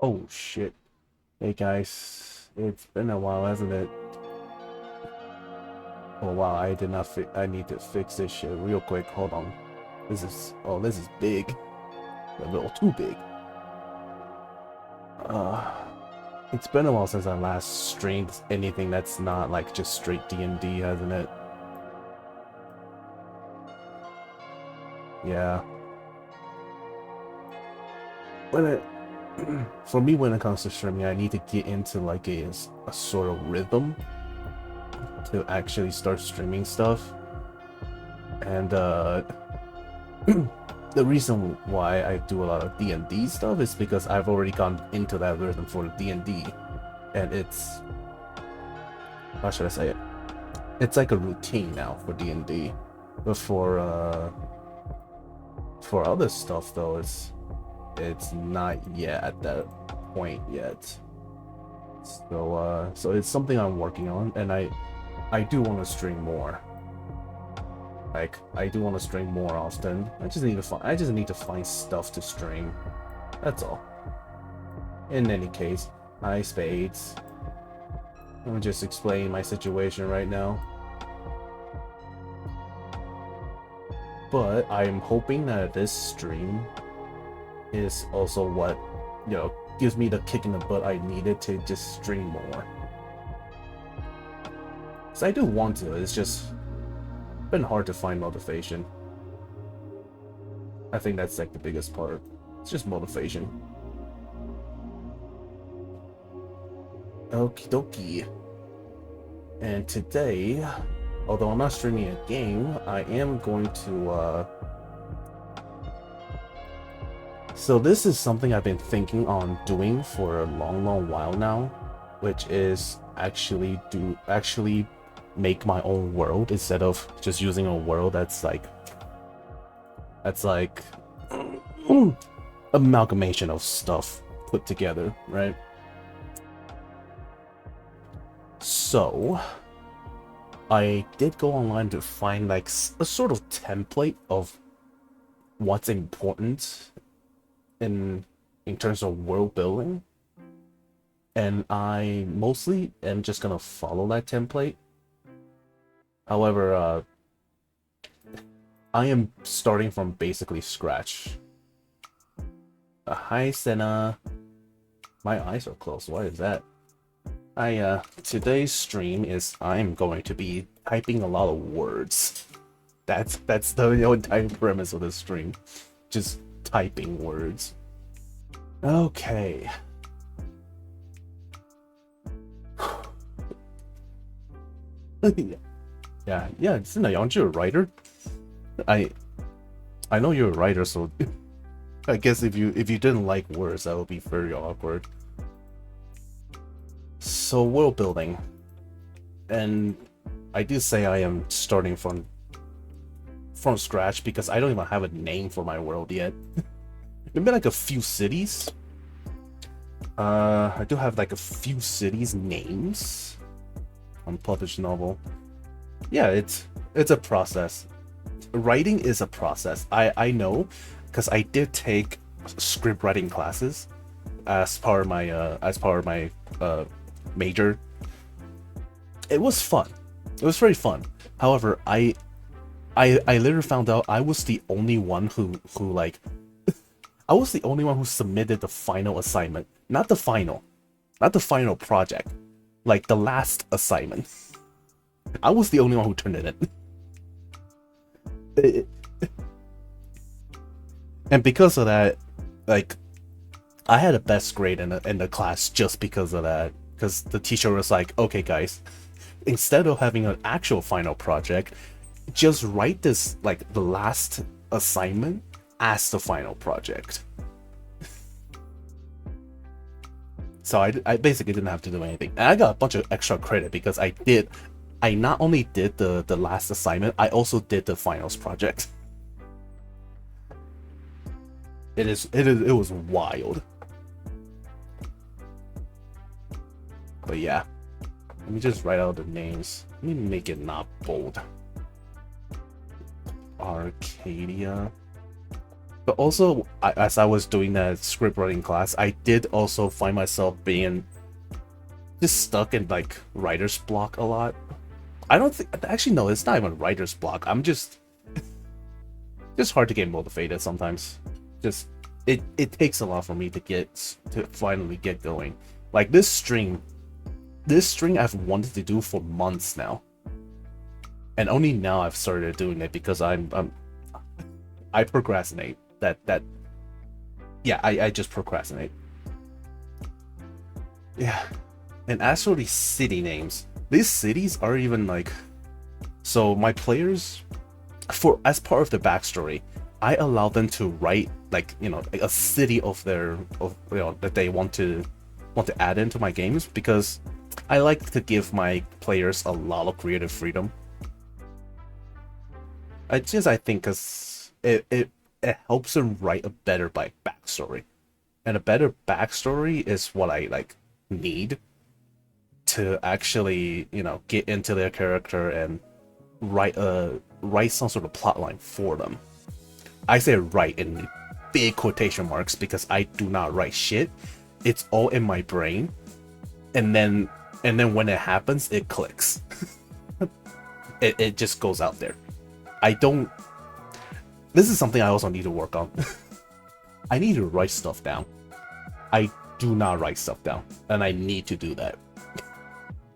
Oh shit. Hey guys, it's been a while, hasn't it? Oh wow, I did not I need to fix this shit real quick. Hold on. This is big. A little too big. Uh, it's been a while since I last streamed anything that's not like just straight D&D, hasn't it? Yeah. When it for me, when it comes to streaming, I need to get into like a sort of rhythm to actually start streaming stuff. And the reason why I do a lot of D&D stuff is because I've already gone into that rhythm for D&D, and it's, how should I say it? It's like a routine now for D&D. But for other stuff though, it's not yet at that point yet. So it's something I'm working on, and I do want to stream more. Like, I do want to stream more often. I just need to find stuff to stream. That's all. In any case, hi Spades. Let me just explain my situation right now. But I'm hoping that this stream is also what, gives me the kick in the butt I needed to just stream more. Because I do want to, it's just been hard to find motivation. I think that's like the biggest part. It's just motivation. Okie dokie. And today, although I'm not streaming a game, I am going to so this is something I've been thinking on doing for a long while now, which is actually make my own world instead of just using a world that's like amalgamation of stuff put together, right? So I did go online to find like a sort of template of what's important in terms of world building, and I mostly am just gonna follow that template. However, I am starting from basically scratch. Hi Senna. My eyes are closed. Why is that? Today's stream is I'm going to be typing a lot of words. That's the entire premise of this stream. Just typing words. Okay. yeah. Aren't you a writer? I know you're a writer, so I guess if you didn't like words, that would be very awkward. So world building, and I do say I am starting from scratch because I don't even have a name for my world yet. Maybe like a few cities. I do have like a few cities names on published novel. Yeah, it's a process. Writing is a process. I know, because I did take script writing classes as part of my major. It was fun. It was very fun. However, I later found out I was the only one who like I was the only one who submitted the final assignment, not the final project, like the last assignment. I was the only one who turned it in. And because of that, like, I had a best grade in the class just because of that. Because the teacher was like, okay guys, instead of having an actual final project, just write this, like, the last assignment as the final project. So I basically didn't have to do anything. And I got a bunch of extra credit because I not only did the last assignment, I also did the finals project. It was wild. But yeah. Let me just write out the names. Let me make it not bold. Arcadia. But also, as I was doing that script writing class, I did also find myself being just stuck in like writer's block a lot. I don't think, actually, no, it's not even writer's block. I'm just hard to get motivated sometimes. Just it takes a lot for me to finally get going. Like this string I've wanted to do for months now, and only now I've started doing it because I procrastinate. I just procrastinate. Yeah, and as for these city names, these cities are even like, so my players, for as part of the backstory, I allow them to write like, you know, a city of their that they want to add into my games, because I like to give my players a lot of creative freedom. I think because it helps them write a better backstory, and a better backstory is what I like need to actually, you know, get into their character and write some sort of plotline for them. I say write in big quotation marks because I do not write shit. It's all in my brain, and then when it happens, it clicks. It just goes out there. I don't. This is something I also need to work on. I need to write stuff down. I do not write stuff down, and I need to do that.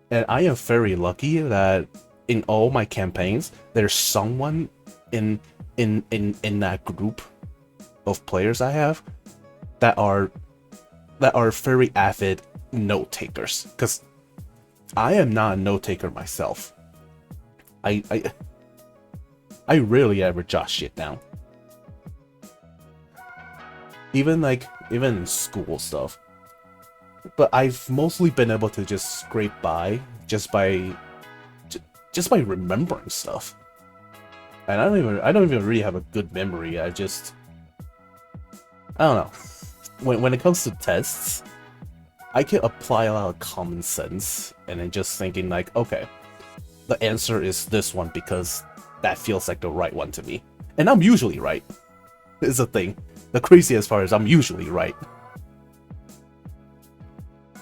And I am very lucky that in all my campaigns, there's someone in that group of players I have that are very avid note takers. Because I am not a note taker myself. I rarely ever jot shit down. Even in school stuff. But I've mostly been able to just scrape by just by remembering stuff. And I don't even really have a good memory. I don't know. When it comes to tests, I can apply a lot of common sense and then just thinking like, okay, the answer is this one because that feels like the right one to me. And I'm usually right. Is the thing. The craziest part is I'm usually right.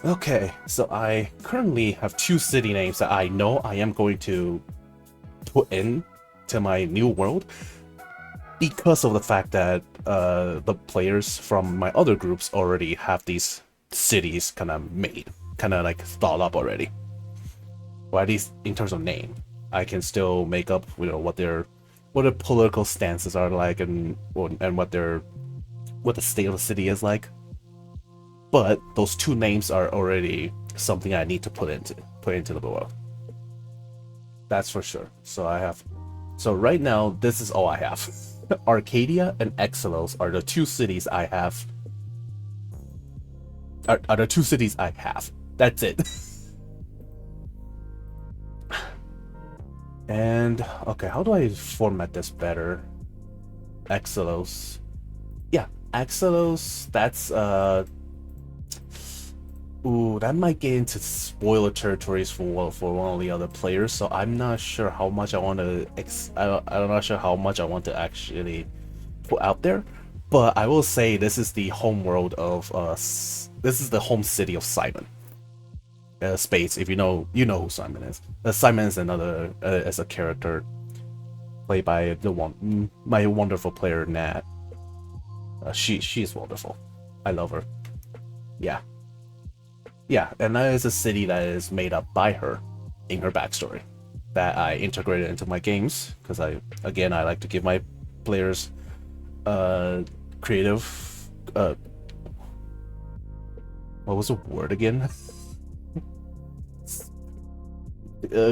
Okay, so I currently have 2 city names that I know I am going to put in to my new world because of the fact that the players from my other groups already have these cities kind of made, kind of like thought up already. Or at least in terms of name, I can still make up, you know, what their political stances are like, and what the state of the city is like. But those 2 names are already something I need to put into the world. That's for sure. So right now, this is all I have. Arcadia and Exelos are the 2 cities I have. Are the 2 cities I have. That's it. And okay, how do I format this better? Exelos. Yeah, Exelos. That's ooh, that might get into spoiler territories for one of the other players, so I'm not sure how much I want to. I'm not sure how much I want to actually put out there, but I will say this is the home world of this is the home city of Simon. Spades, if you know who Simon is. Simon is another as a character played by my wonderful player Nat. She's wonderful. I love her. Yeah. Yeah, and that is a city that is made up by her in her backstory that I integrated into my games because I like to give my players creative what was the word again?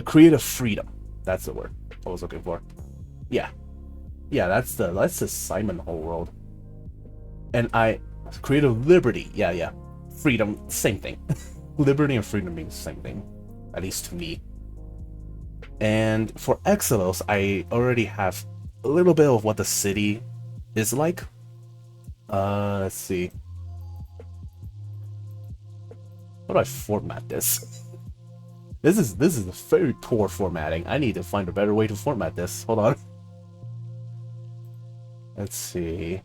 Creative freedom. That's the word I was looking for. Yeah. Yeah, that's the Simon whole world. And creative liberty. Yeah. Freedom, same thing. Liberty and freedom means the same thing, at least to me. And for Exelos, I already have a little bit of what the city is like. Let's see. How do I format this? This is a very poor formatting. I need to find a better way to format this. Hold on. Let's see.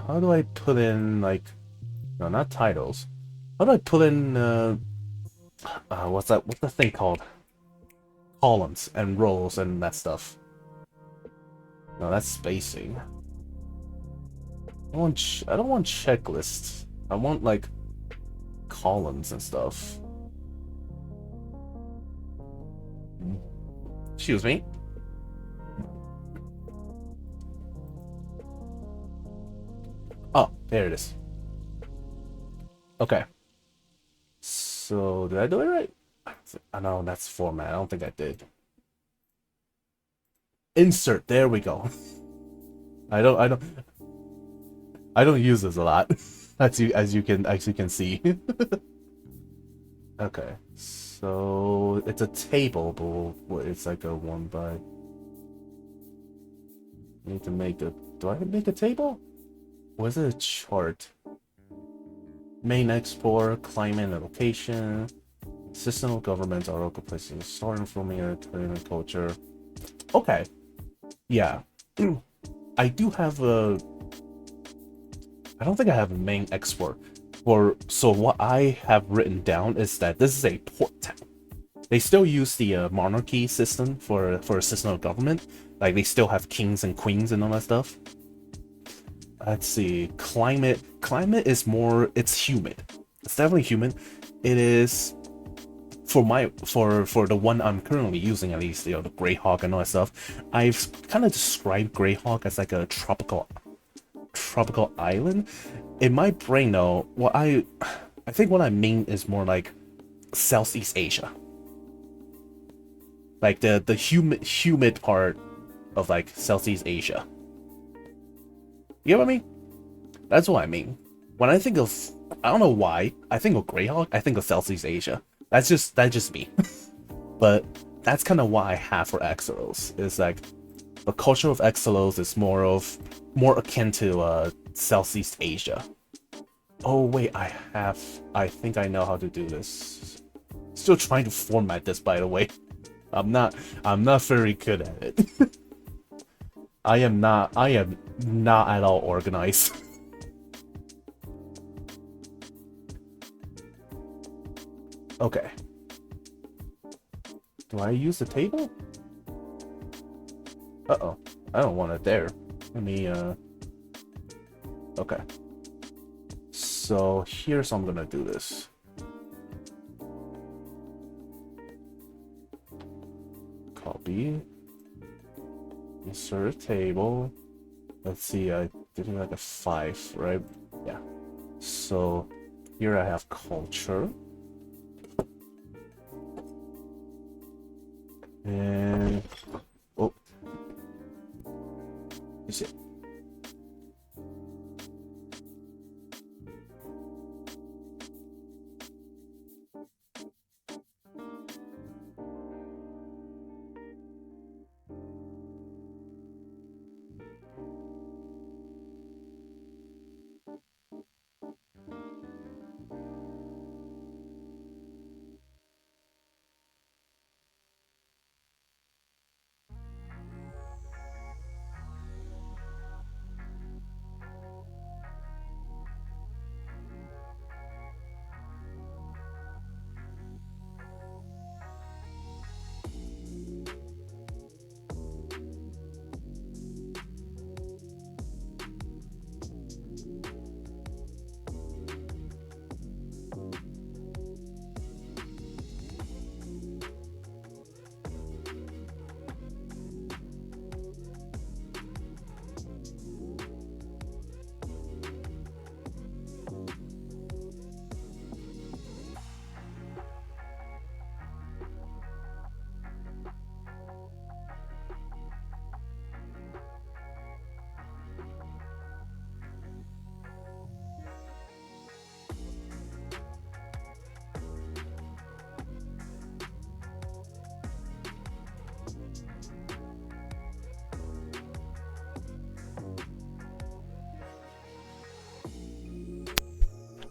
How do I put in, like, no, not titles. How do I put in, what's the thing called? Columns and rows and that stuff. No, that's spacing. I don't want checklists. I want, like, columns and stuff. Excuse me. Oh, there it is. Okay. So, did I do it right? I know that's format. I don't think I did. Insert. There we go. I don't use this a lot. As you can see. Okay. So it's a table, but it's like a one by. I need to make a. Do I make a table? Or is it a chart? Main export, climate and location, system of government, article placing, starting from here, training culture. Okay. Yeah. I do have a. I don't think I have a main export. So what I have written down is that this is a port town. They still use the monarchy system for a system of government. Like, they still have kings and queens and all that stuff. Let's see. Climate is more. It's humid. It's definitely humid. It is for the one I'm currently using, at least, the Greyhawk and all that stuff. I've kind of described Greyhawk as like a tropical island. In my brain, though, I think what I mean is more like Southeast Asia, like the humid part of, like, Southeast Asia. You know what I mean? That's what I mean. When I think of, I don't know why, I think of Greyhawk, I think of Southeast Asia. That's just me. But that's kind of what I have for Exelos. Is like the culture of Exelos is more akin to Southeast Asia. Oh wait, I think I know how to do this. Still trying to format this, by the way. I'm not very good at it. I am not at all organized. Okay. Do I use the table? Uh-oh. I don't want it there. Let me, okay. So here's how I'm gonna do this. Copy. Insert a table. Let's see, I did like a 5, right? Yeah. So here I have culture. And oh, you see.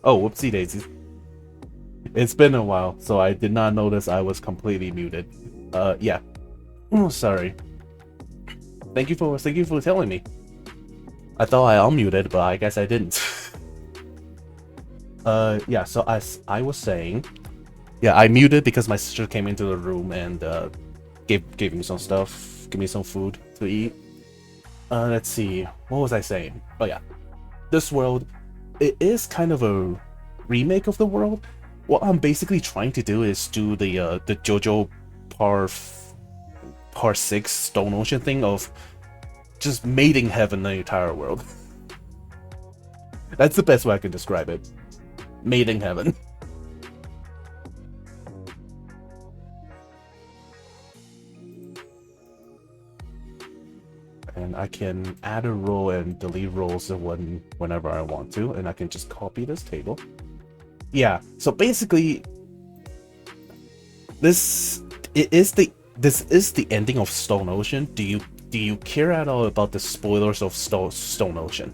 Oh, whoopsie daisies. It's been a while, so I did not notice I was completely muted. Yeah. Oh, sorry. Thank you for telling me. I thought I unmuted, but I guess I didn't. Yeah, so as I was saying, yeah, I muted because my sister came into the room and gave me some stuff, give me some food to eat. Let's see, what was I saying? Oh yeah, this world, it is kind of a remake of the world. What I'm basically trying to do is do the JoJo par 6 Stone Ocean thing of just mating heaven the entire world. That's the best way I can describe it. Mating heaven. And I can add a row and delete rows whenever I want to, and I can just copy this table. Yeah, so basically, this is the ending of Stone Ocean. Do you care at all about the spoilers of Stone Ocean?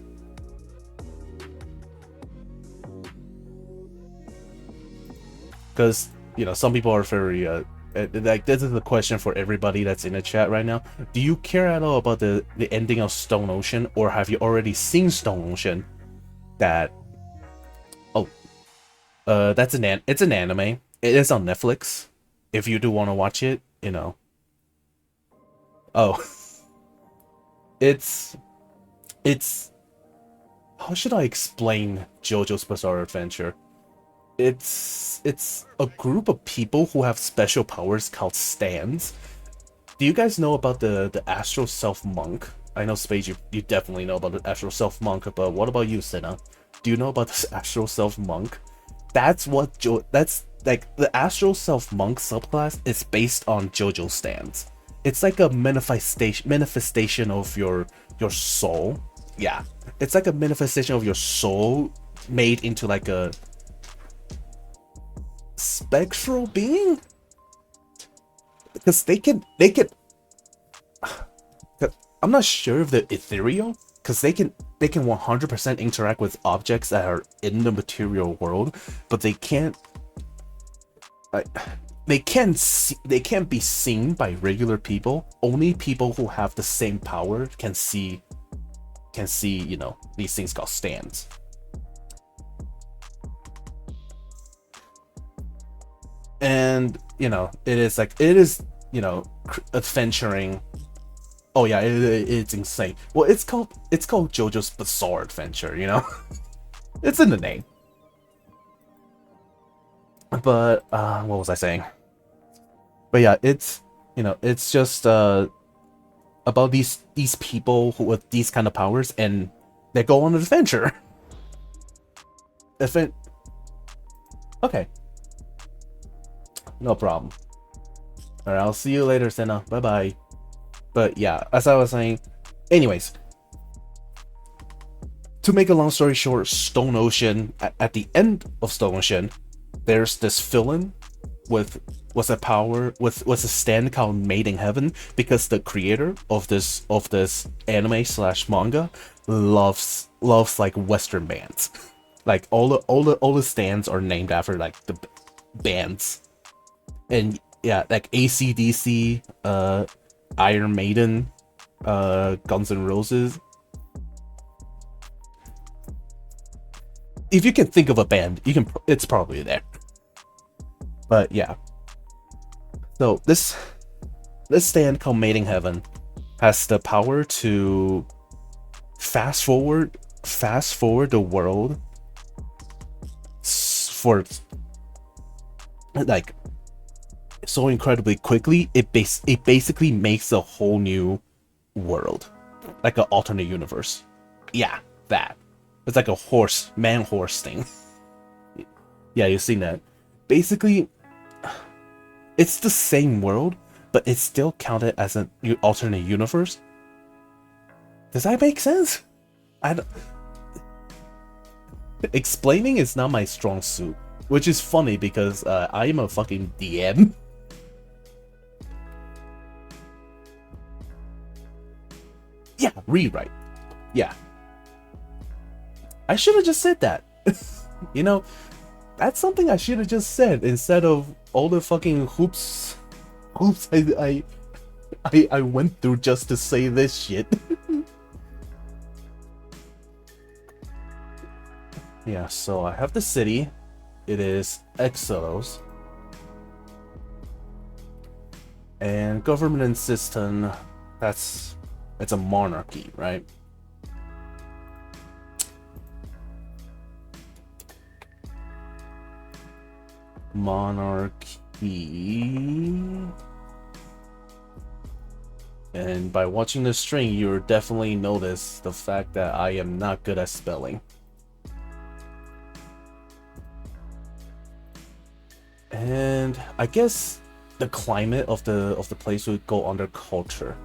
Because some people are very like, this is a question for everybody that's in the chat right now. Do you care at all about the ending of Stone Ocean, or have you already seen Stone Ocean? It's an anime. It is on Netflix. If you do want to watch it, Oh, it's how should I explain JoJo's Bizarre Adventure? It's a group of people who have special powers called stands. Do you guys know about the Astral Self Monk? I know, Spade, you definitely know about the Astral Self Monk, but what about you, Senna? Do you know about this Astral Self Monk? That's like the Astral Self Monk subclass is based on JoJo stands. It's like a manifestation of your soul. Yeah, it's like a manifestation of your soul made into like a spectral being, because they can I'm not sure if they're ethereal, because they can 100% interact with objects that are in the material world, but they can't be seen by regular people. Only people who have the same power can see these things called stands. And it is adventuring. Oh yeah, it's insane. Well, it's called JoJo's Bizarre Adventure, It's in the name. But what was I saying? But yeah, it's just about these people who with these kind of powers, and they go on an adventure. Okay. No problem. Alright, I'll see you later, Senna. Bye bye. But yeah, as I was saying, anyways, to make a long story short, Stone Ocean, at the end of Stone Ocean, there's this villain with a stand called Mating Heaven, because the creator of this anime / manga loves like Western bands. Like all the stands are named after like the bands. And yeah, like AC/DC, Iron Maiden, Guns N' Roses. If you can think of a band, it's probably there. But yeah. So this stand called Mating Heaven has the power to fast forward the world for like so incredibly quickly. It basically makes a whole new world, like an alternate universe. Yeah, that. It's like a man-horse thing. Yeah, you've seen that. Basically, it's the same world, but it's still counted as an alternate universe. Does that make sense? Explaining is not my strong suit, which is funny because I am a fucking DM. Yeah, rewrite. Yeah. I should have just said that. That's something I should have just said instead of all the fucking hoops I went through just to say this shit. Yeah, so I have the city. It is Exodus. And government system, it's a monarchy, right? Monarchy. And by watching the string, you'll definitely notice the fact that I am not good at spelling. And I guess the climate of the place would go under culture.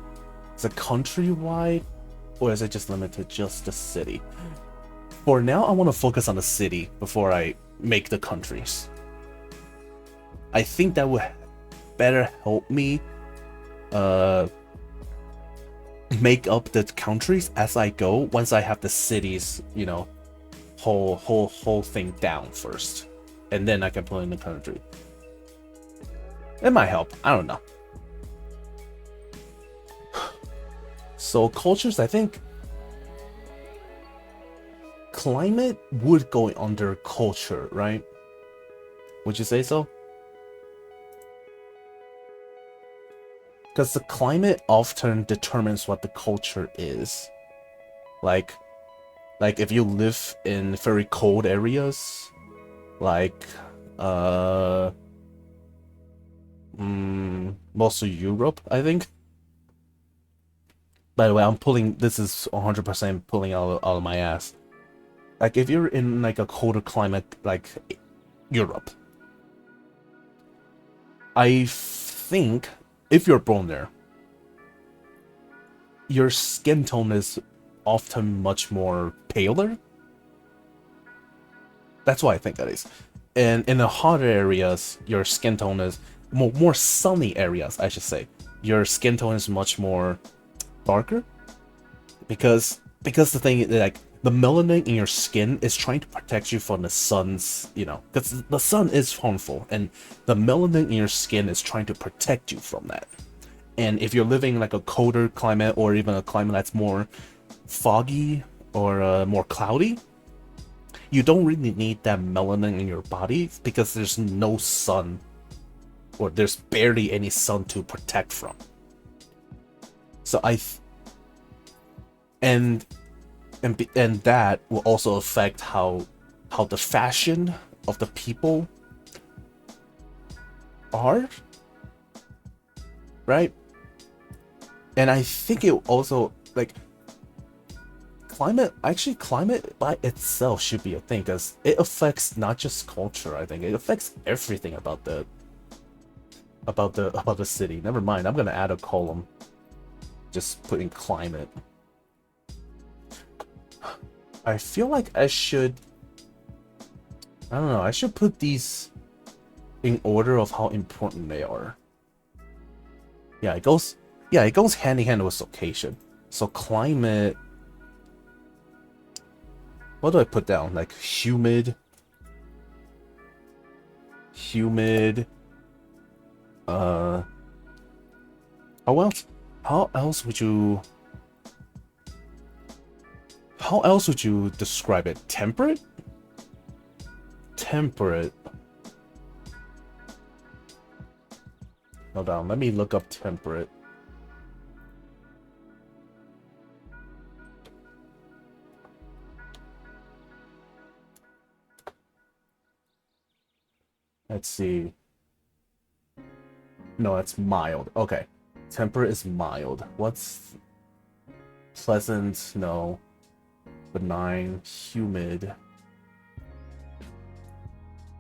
Is it countrywide, or is it just limited to just the city? For now, I want to focus on the city before I make the countries. I think that would better help me make up the countries as I go once I have the cities, you know, whole thing down first. And then I can put in the country. It might help. I don't know. So cultures, I think climate would go under culture, right? Would you say so? Because the climate often determines what the culture is. Like if you live in very cold areas, like most of Europe, I think. By the way, this is 100% pulling out of my ass. Like if you're in like a colder climate like Europe, I think if you're born there, your skin tone is often much more paler. That's why I think that is. And in the hotter areas, your skin tone is more sunny areas, I should say. Your skin tone is much more darker because the thing is, like, the melanin in your skin is trying to protect you from the sun's, you know, because the sun is harmful, and the melanin in your skin is trying to protect you from that. And if you're living in like a colder climate, or even a climate that's more foggy or more cloudy, you don't really need that melanin in your body because there's no sun, or there's barely any sun to protect from. So and that will also affect how the fashion of the people are, right? And I think it also, like, climate by itself should be a thing, because it affects not just culture. I think it affects everything about the city. Never mind, I'm gonna add a column just putting climate. I feel like I should put these in order of how important they are. Yeah, it goes hand in hand with location. So climate, what do I put down? Like humid. How else would you describe it? Temperate? Hold on, let me look up temperate. Let's see. No, that's mild. Okay. Temperate is mild. What's pleasant? No. Benign, humid.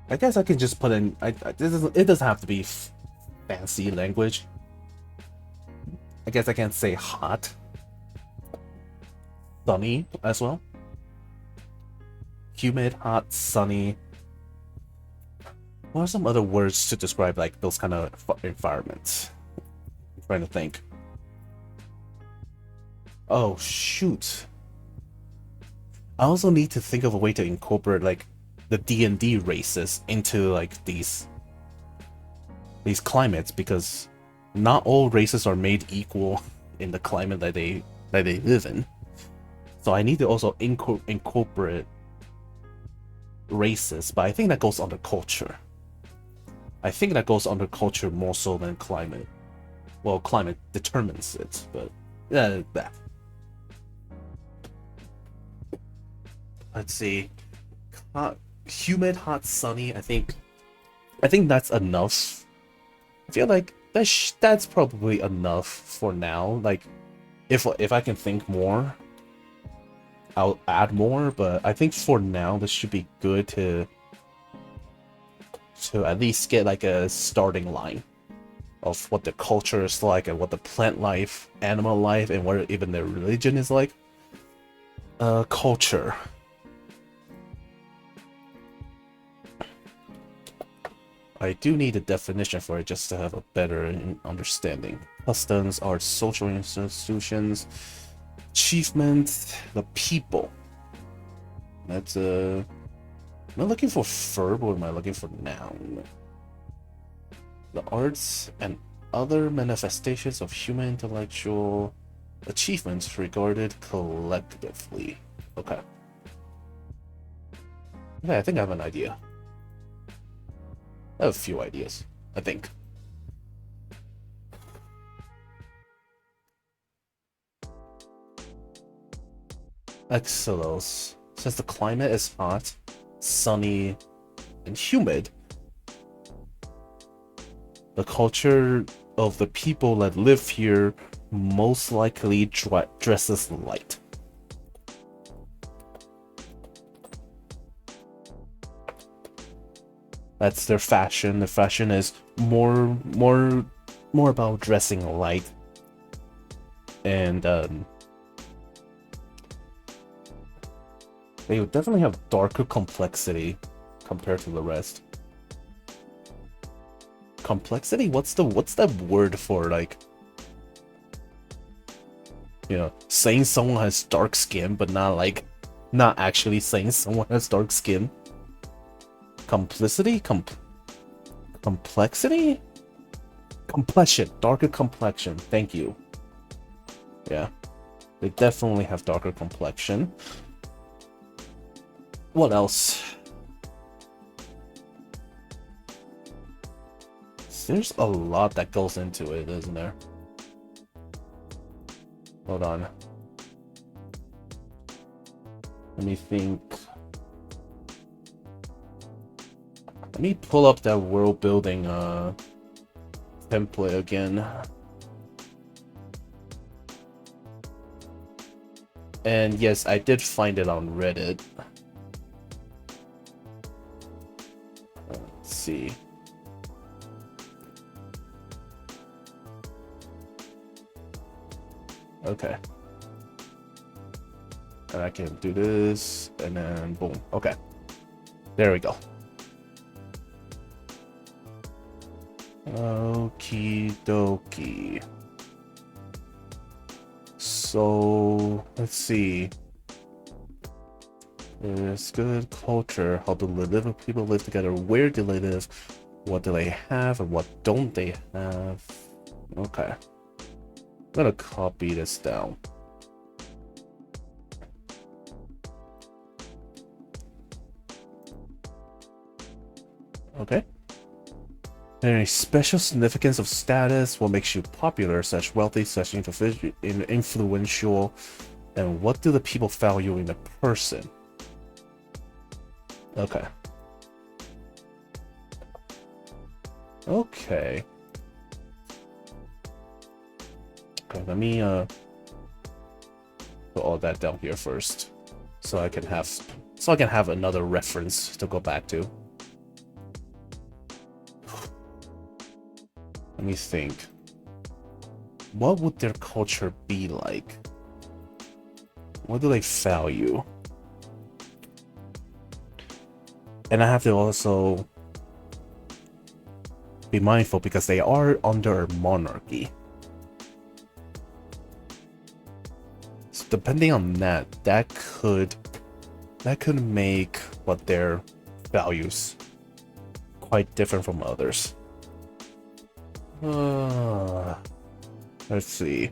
I guess I can just put in. It doesn't have to be fancy language. I guess I can say hot, sunny as well. Humid, hot, sunny. What are some other words to describe like those kind of environments? I'm trying to think. Oh shoot. I also need to think of a way to incorporate like the DND races into like these climates, because not all races are made equal in the climate that they live in. So I need to also incorporate races, but I think that goes under culture. I think that goes under culture more so than climate. Well, climate determines it, but yeah, that. Let's see. Hot, humid, hot, sunny. I think that's enough. I feel like that's probably enough for now. Like, if I can think more, I'll add more. But I think for now, this should be good to at least get like a starting line of what the culture is like and what the plant life, animal life, and what even their religion is like. Culture. I do need a definition for it just to have a better understanding. Customs are social institutions. Achievement, the people. That's am I looking for verb or am I looking for noun? The arts and other manifestations of human intellectual achievements regarded collectively. Okay. Okay, I think I have an idea. I have a few ideas, I think. Excelos. Since the climate is hot, sunny, and humid, the culture of the people that live here most likely dresses light. That's their fashion. The fashion is more about dressing light, and they would definitely have darker complexity compared to the rest. Complexity? What's that word for, like, you know, saying someone has dark skin, but not actually saying someone has dark skin? Complicity? Complexity? Complexion. Darker complexion. Thank you. Yeah. They definitely have darker complexion. What else? There's a lot that goes into it, isn't there? Hold on. Let me think. Let me pull up that world building template again. And yes, I did find it on Reddit. Let's see. Okay. And I can do this, and then boom. Okay. There we go. Okie dokie. So, let's see. There's good culture. How do the people live together? Where do they live? What do they have and what don't they have? Okay. I'm gonna copy this down. Okay. Any special significance of status? What makes you popular, such wealthy, such influential? And what do the people value in a person? Okay. Okay. Okay, let me put all that down here first, so I can have another reference to go back to. Let me think. What would their culture be like? What do they value? And I have to also be mindful because they are under a monarchy. So depending on that could make what their values quite different from others. Let's see.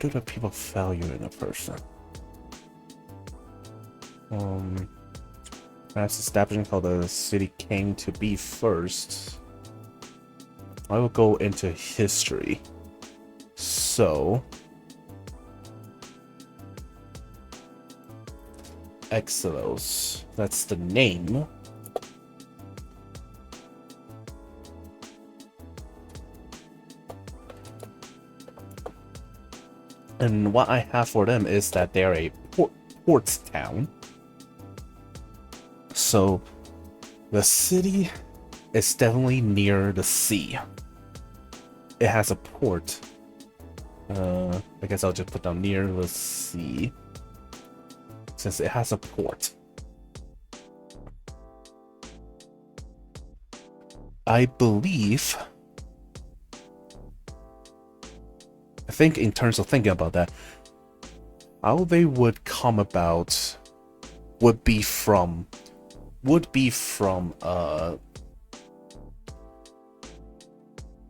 do the people value in a person? Perhaps establishing how the city came to be first. I will go into history. So, Exelos, that's the name. And what I have for them is that they're a port town. So the city is definitely near the sea. It has a port. I guess I'll just put down near the sea, since it has a port. I believe, I think in terms of thinking about that, how they would come about would be from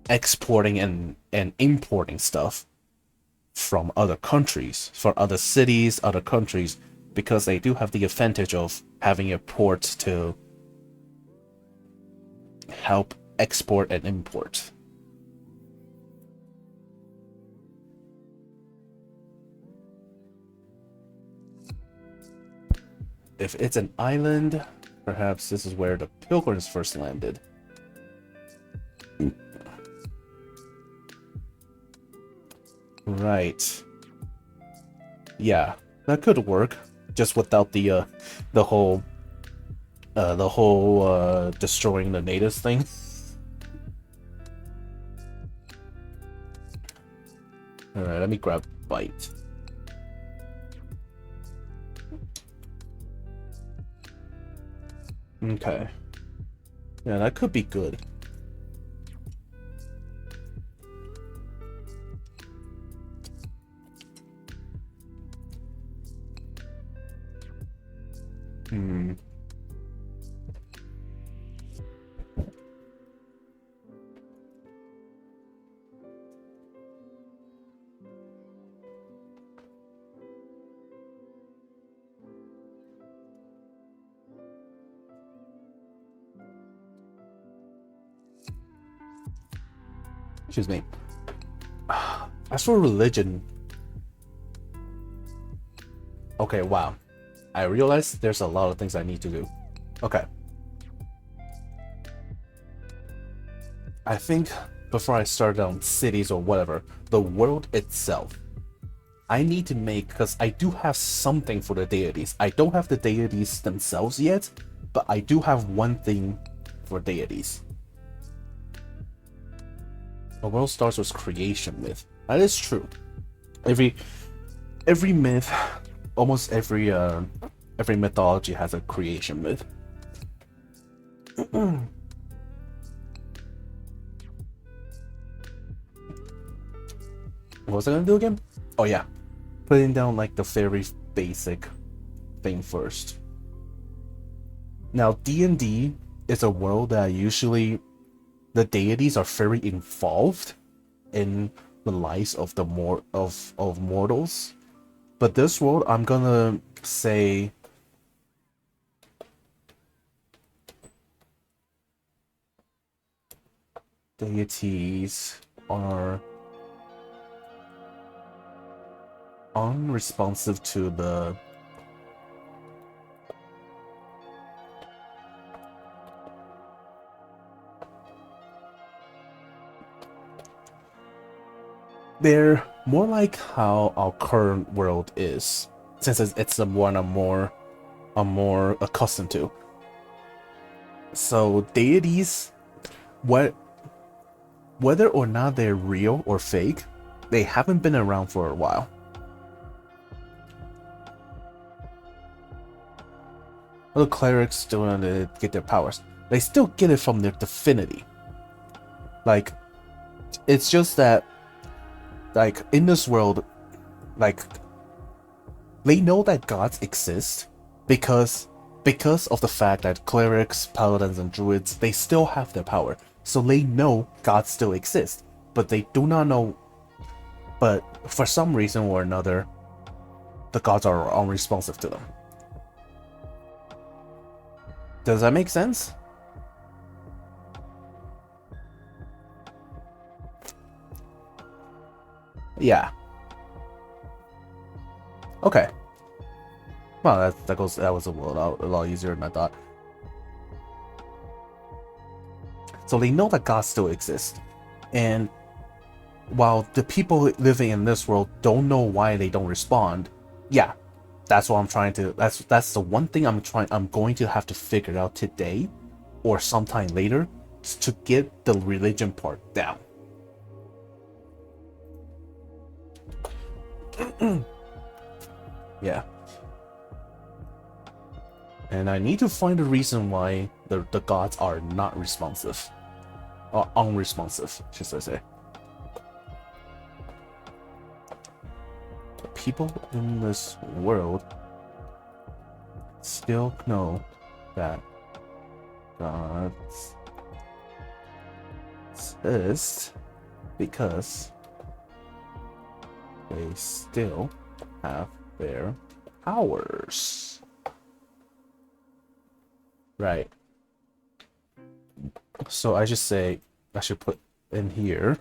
exporting and importing stuff from other countries, for other cities, other countries, because they do have the advantage of having a port to help export and import. If it's an island, perhaps this is where the Pilgrims first landed. Right. Yeah, that could work, just without the whole destroying the natives thing. All right, let me grab bite. Okay. Yeah, that could be good. Excuse me. As for religion... Okay, wow. I realize there's a lot of things I need to do. Okay. I think before I start on cities or whatever, the world itself, I need to make, because I do have something for the deities. I don't have the deities themselves yet, but I do have one thing for deities. The world starts with creation myth. That is true. Every myth, almost every mythology has a creation myth. What was I gonna do again? Oh yeah, putting down like the very basic thing first. Now D&D is a world that usually the deities are very involved in the lives of the mortals, but this world I'm gonna say deities are unresponsive to the they're more like how our current world is, since it's the one I'm more accustomed to. So deities, whether or not they're real or fake, they haven't been around for a while. The clerics still want to get their powers. They still get it from their divinity. Like, it's just that, like, in this world, like, they know that gods exist because of the fact that clerics, paladins, and druids, they still have their power. So they know gods still exist, but they do not know but for some reason or another, the gods are unresponsive to them. Does that make sense? Yeah. Okay. Well, that was a lot easier than I thought. So they know that God still exists, and while the people living in this world don't know why they don't respond, yeah, that's what I'm trying to. That's the one thing I'm going to have to figure out today, or sometime later, to get the religion part down. Yeah. And I need to find a reason why the gods are not responsive. Or unresponsive, should I say. The people in this world still know that gods exist because they still have their powers. Right. So I just say I should put in here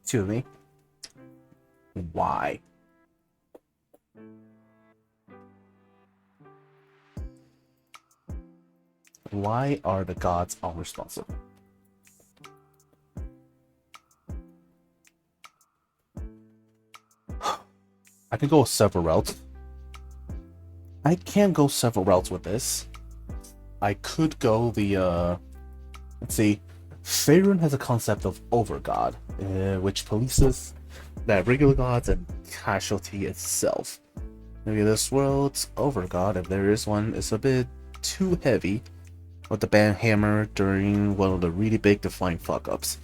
to me why. Why are the gods unresponsive? I can go several routes. I can go several routes with this. I could go the let's see. Faerun has a concept of overgod, which polices that regular gods and casualty itself. Maybe this world's overgod, if there is one, is a bit too heavy with the band hammer during one of the really big defined fuck ups.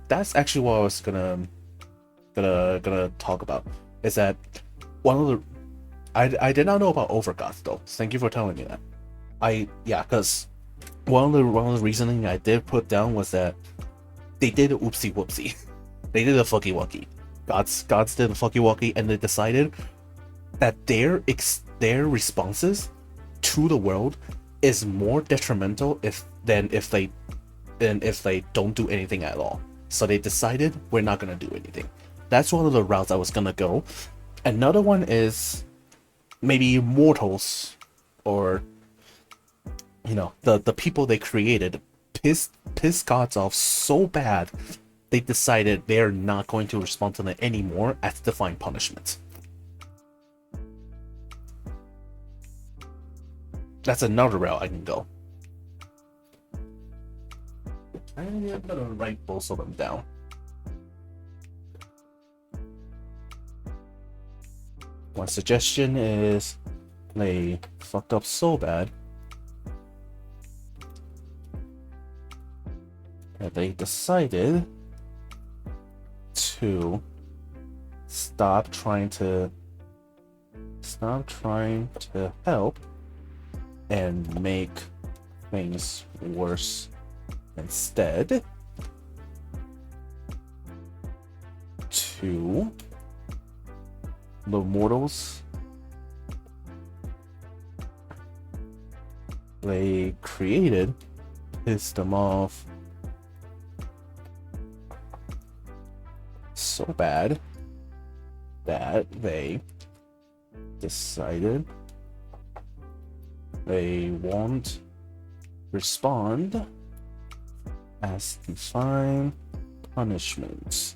That's actually what I was gonna talk about. Is that one of the I did not know about overgods though. Thank you for telling me that. Because one of the reasoning I did put down was that they did a oopsie whoopsie. They did a fucky wucky. Gods did a fucky wucky, and they decided that their responses to the world is more detrimental if they don't do anything at all. So they decided we're not gonna do anything. That's one of the routes I was gonna go. Another one is maybe mortals, or the people they created pissed gods off so bad they decided they're not going to respond to them anymore as divine punishment. That's another route I can go. I'm gonna write both of them down. One suggestion is they fucked up so bad that they decided to stop trying to help and make things worse. Instead, to the mortals they created pissed them off so bad that they decided they won't respond as divine punishment.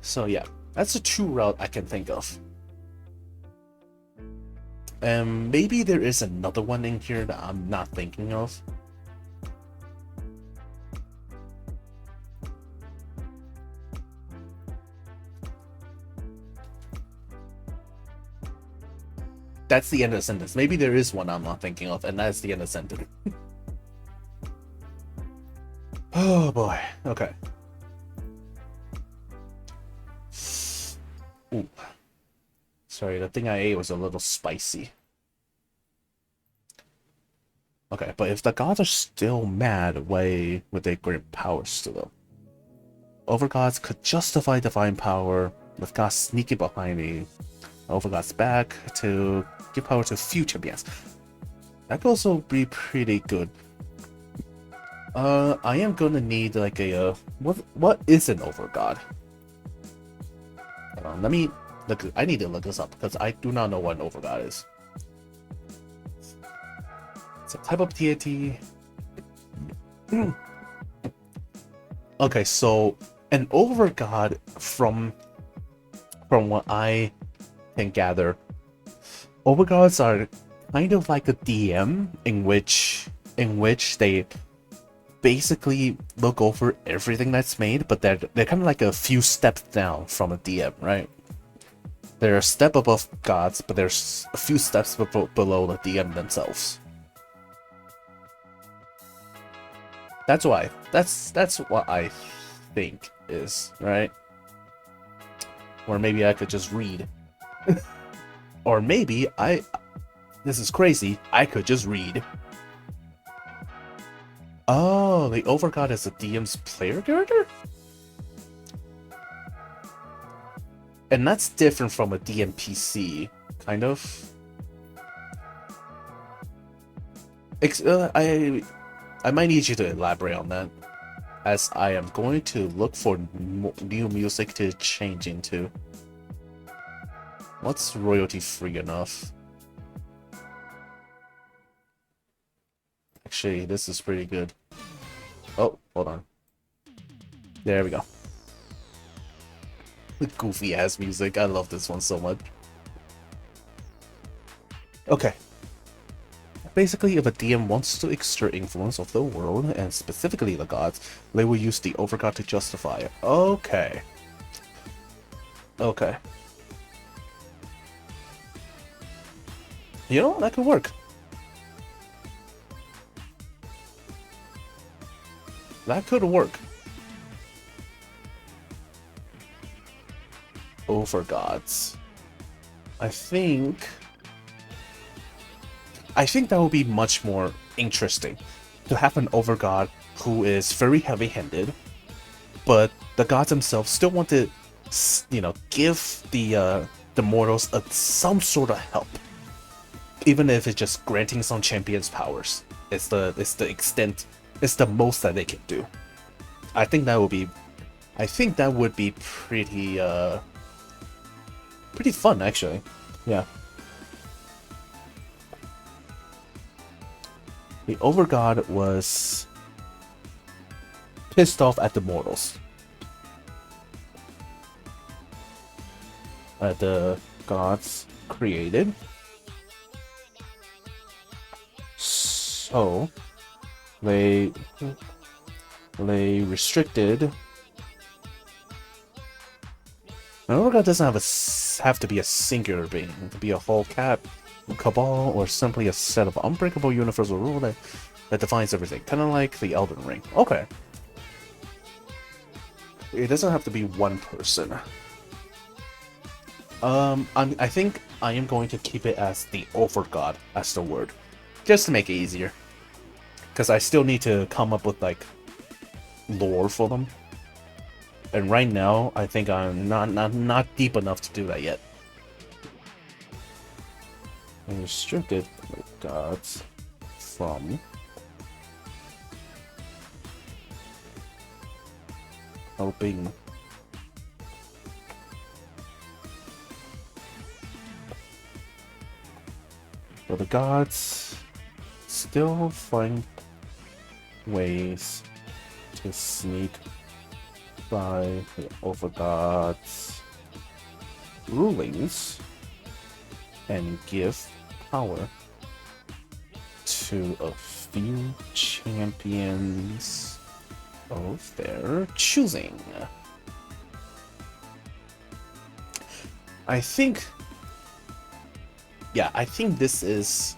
So yeah, that's the two route I can think of. Maybe there is another one in here that I'm not thinking of. That's the end of the sentence. Maybe there is one I'm not thinking of, and that's the end of the sentence. Oh boy. Okay. Ooh. Sorry, the thing I ate was a little spicy. Okay, but if the gods are still mad, why would they grant powers to them? Overgods could justify divine power with gods sneaking behind me. Overgod's back to give power to few champions. That could also be pretty good. I am gonna need like a what is an overgod? Hold on, let me look. I need to look this up because I do not know what an overgod is. It's a type of deity. Okay, so an overgod from what I can gather, overgods are kind of like a DM in which they basically look over everything that's made, but they're kind of like a few steps down from a DM, right? They're a step above gods, but there's a few steps below the DM themselves. That's why. That's what I think is, right? Or maybe I could just read. Or maybe this is crazy, I could just read. Oh, the overgod is a DM's player character? And that's different from a DM PC, kind of. I might need you to elaborate on that, as I am going to look for new music to change into. What's royalty free enough? Actually, this is pretty good. Oh, hold on. There we go. Goofy ass music. I love this one so much. Okay. Basically, if a DM wants to exert influence of the world, and specifically the gods, they will use the overgod to justify it. Okay. Okay. You know, that could work. That could work. Overgods. I think that would be much more interesting to have an overgod who is very heavy-handed, but the gods themselves still want to, you know, give the mortals some sort of help, even if it's just granting some champions powers. It's the extent. It's the most that they can do. I think that would be pretty pretty fun, actually. Yeah. The overgod was pissed off at the mortals. The gods created. So they restricted. An overgod doesn't have to be a singular being. It could be a whole cabal, or simply a set of unbreakable universal rule that defines everything. Kind of like the Elden Ring. Okay. It doesn't have to be one person. I think I am going to keep it as the overgod as the word, just to make it easier. Because I still need to come up with like lore for them. And right now, I think I'm not deep enough to do that yet. Restricted gods from helping but the gods still find ways to sneak by the overgods' rulings and give power to a few champions of their choosing. I think this is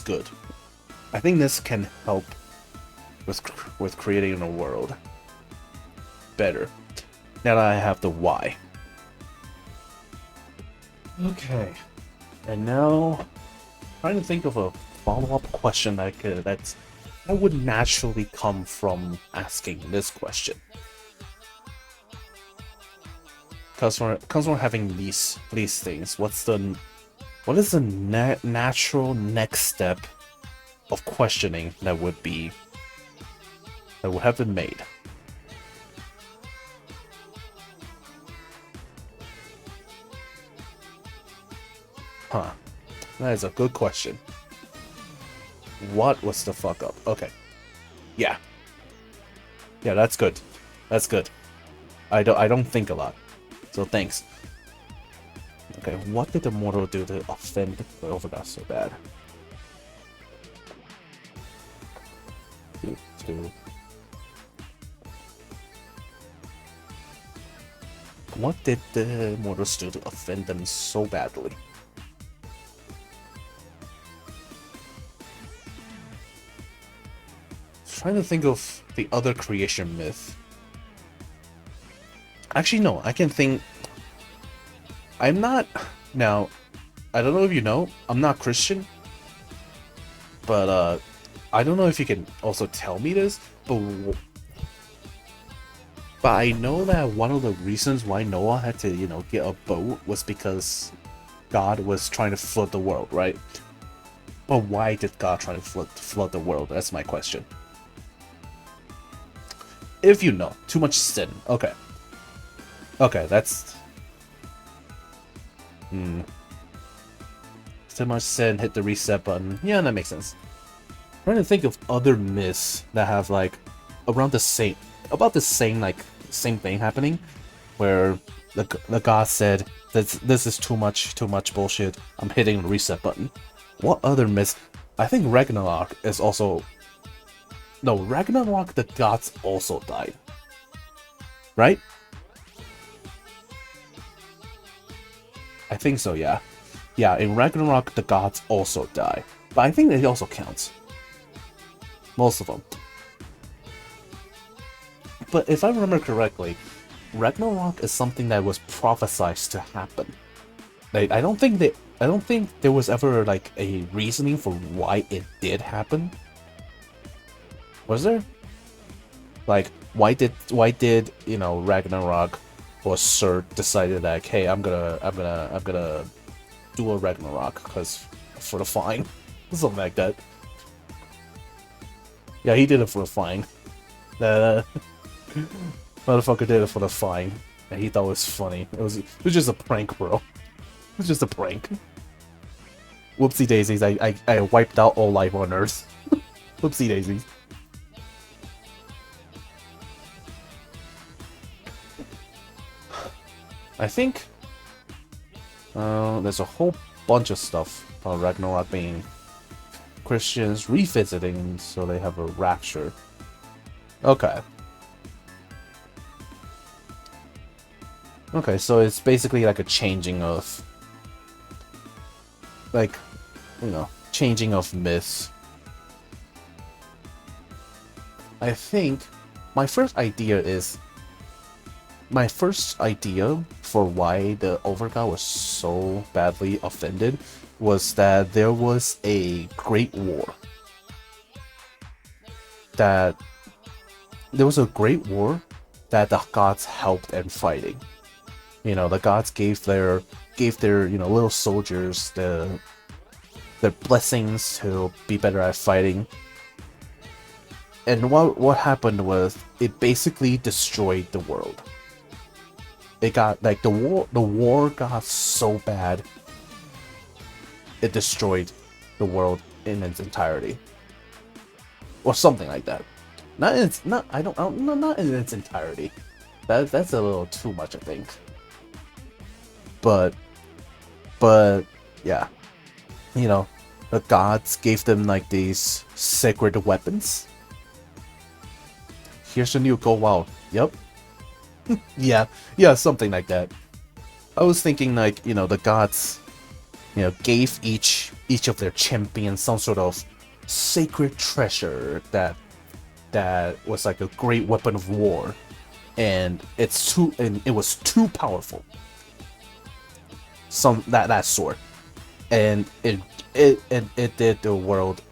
good. I think this can help with creating a world better. Now that I have the why. Okay. And now trying to think of a follow-up question that that would naturally come from asking this question. Comes from having these things. What is the natural next step of questioning that would have been made? Huh. That is a good question. What was the fuck up? Okay. Yeah. Yeah, that's good. That's good. I don't think a lot. So thanks. Okay, what did the mortal do to offend the Overgod so bad? Two. What did the mortals do to offend them so badly? Trying to think of the other creation myth. Actually, no, I can think. I'm not. Now, I don't know if you know, I'm not Christian. But, I don't know if you can also tell me this, but I know that one of the reasons why Noah had to, get a boat was because God was trying to flood the world, right? But why did God try to flood the world? That's my question. If you know, too much sin. Okay. Okay, that's... Too much sin, hit the reset button. Yeah, that makes sense. I'm trying to think of other myths that have, like, about the same thing happening, where the god said, this is too much bullshit, I'm hitting the reset button. What other myths? I think Ragnarok is also... No, Ragnarok, the gods also died. Right? I think so, yeah. Yeah, in Ragnarok, the gods also die. But I think it also counts. Most of them. But if I remember correctly, Ragnarok is something that was prophesied to happen. Like, I don't think there was ever, like, a reasoning for why it did happen. Was there? Like, why did Ragnarok or Sir decided that, hey, I'm gonna do a Ragnarok because for the fine, something like that. Yeah, he did it for the fine. Motherfucker did it for the fine, and he thought it was funny. It was just a prank, bro. It was just a prank. Whoopsie daisies! I wiped out all life on Earth. Whoopsie daisies. I think there's a whole bunch of stuff about Ragnarok being Christians revisiting, so they have a rapture. Okay. Okay, so it's basically like a changing of, like, changing of myths. I think my first idea for why the Overgod was so badly offended was that there was a great war. That the gods helped in fighting. The gods gave their little soldiers their blessings to be better at fighting. And what happened was it basically destroyed the world. It got, like, the war got so bad, it destroyed the world in its entirety, or something like that. Not in its entirety. That's a little too much, I think. But yeah, the gods gave them, like, these sacred weapons. Here's the new gold. Wow. Yep. yeah, something like that. I was thinking, like, the gods, gave each of their champions some sort of sacred treasure that was like a great weapon of war, and it was too powerful. That sort, and it did the world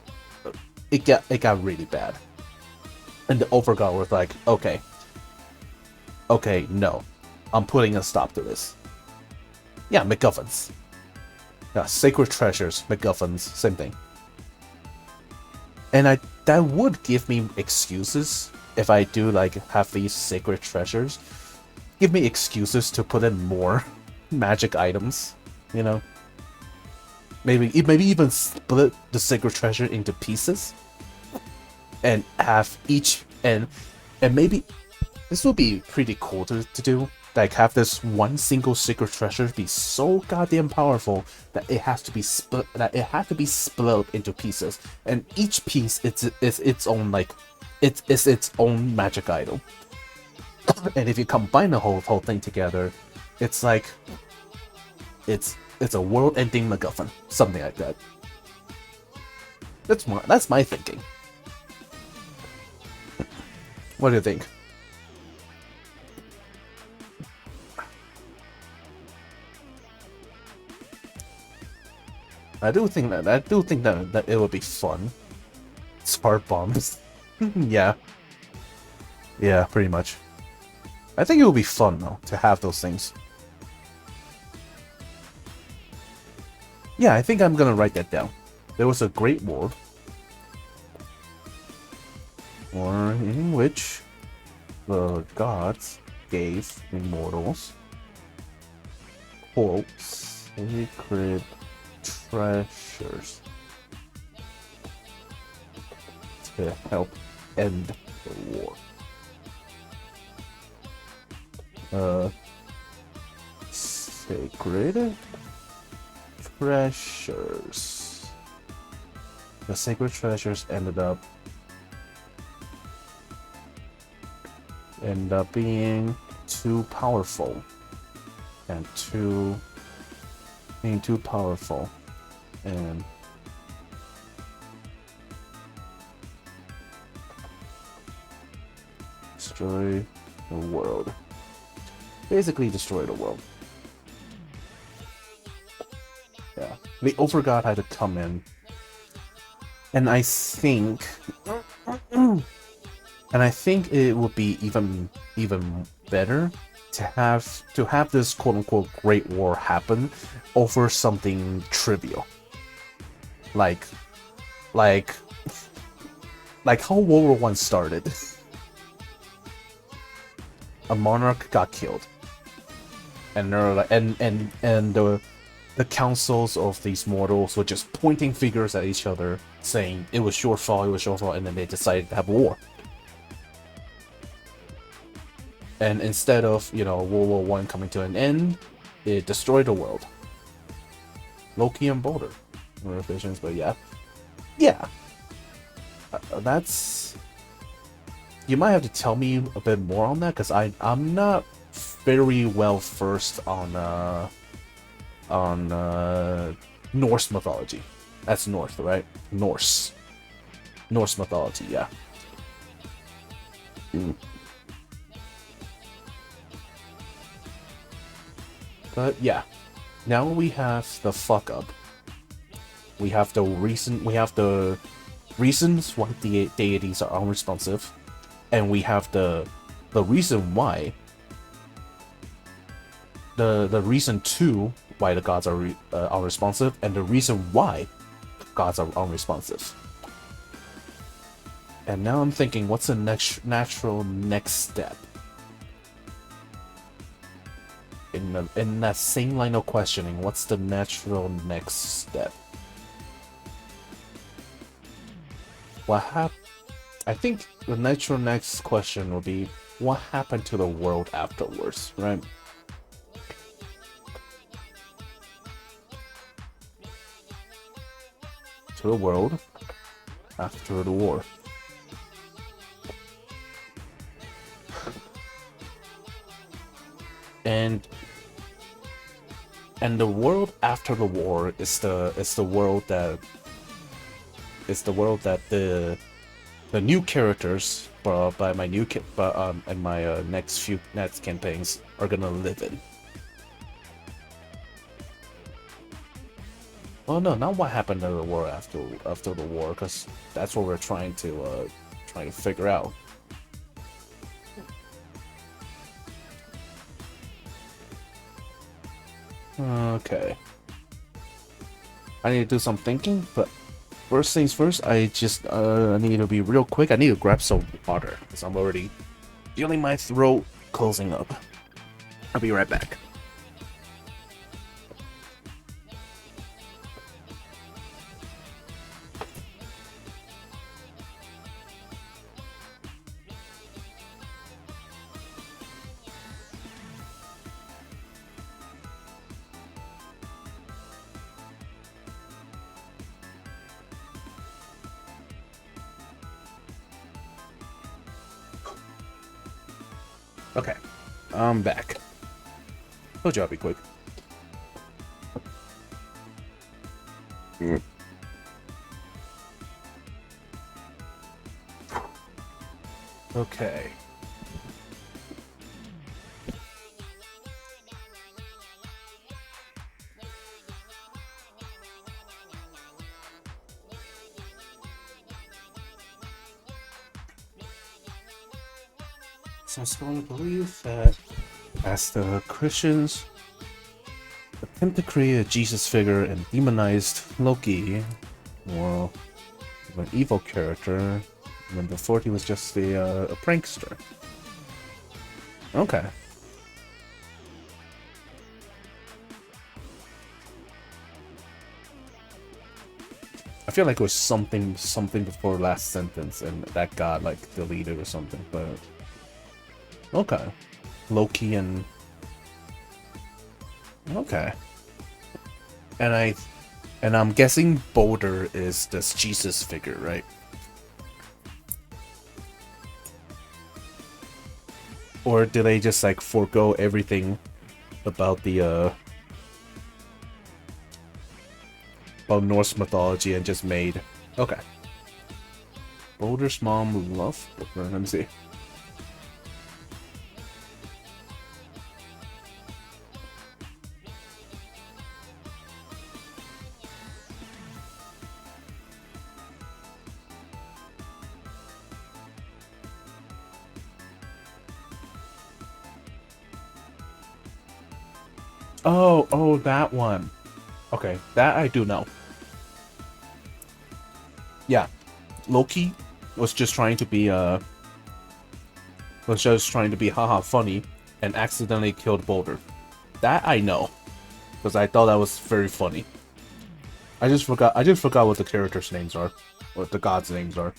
it got really bad. And the Overgod was like, okay, no, I'm putting a stop to this. Yeah, MacGuffins. Yeah, sacred treasures, MacGuffins, same thing. And that would give me excuses if I do like have these sacred treasures. Give me excuses to put in more magic items, you know. Maybe even split the sacred treasure into pieces, and have each and maybe this would be pretty cool to do. Like have this one single sacred treasure be so goddamn powerful that it has to be split. That it had to be split into pieces, and each piece is its own like it's its own magic item. And if you combine the whole thing together, it's like it's a world-ending MacGuffin, something like that. That's my thinking. What do you think? I do think that it would be fun. Spark bombs. Yeah. Yeah, pretty much. I think it would be fun though to have those things. Yeah, I think I'm gonna write that down. There was a great world, or in which the gods gave immortals quote sacred treasures to help end the war. Sacred treasures. The sacred treasures ended up being too powerful, and being too powerful, and destroy the world. Basically destroy the world. Yeah. The Overgod had to come in. And I think it would be even better to have this quote unquote great war happen over something trivial. Like how World War One started. A monarch got killed. And they're like, and the councils of these mortals were just pointing fingers at each other, saying it was your fault, and then they decided to have a war. And instead of, World War One coming to an end, it destroyed the world. Loki and Boulder were revisions, but yeah. That's. You might have to tell me a bit more on that, because I'm not very well versed on Norse mythology. That's North, right? Norse mythology, yeah. But yeah, now we have the fuck up. We have the reasons why the deities are unresponsive, and we have the reason why. The reason to why the gods are unresponsive, and the reason why gods are unresponsive. And now I'm thinking, what's the natural next step? In that same line of questioning, what's the natural next step? I think the natural next question will be, what happened to the world afterwards, right? To the world after the war. And the world after the war is the world that the new characters by my new and my next campaigns are gonna live in. Well, no, not what happened to the war after the war, because that's what we're trying to figure out. Okay. I need to do some thinking, but first things first, I need to be real quick. I need to grab some water, because I'm already feeling my throat closing up. I'll be right back. Okay, I'm back. Told you I'll be quick. Okay. So I'm going to believe that as the Christians attempt to create a Jesus figure and demonized Loki, well, an evil character, when before he was just a prankster. Okay. I feel like it was something before last sentence, and that got like deleted or something. But okay, Loki and okay, and I'm guessing Boulder is this Jesus figure, right? Or did they just like forego everything about the about Norse mythology and just made okay. Boulder's mom loved. Let me see. Oh, that one. Okay, that I do know. Yeah, Loki was just trying to be haha funny and accidentally killed Boulder. That I know, because I thought that was very funny. I just forgot what the characters' names are, what the gods' names are.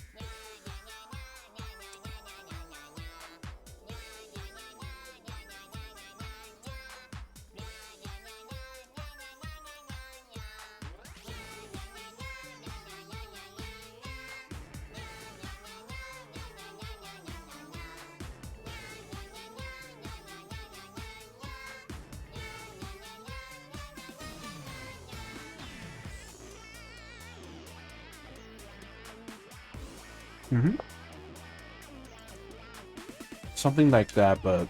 Mm-hmm. Something like that, but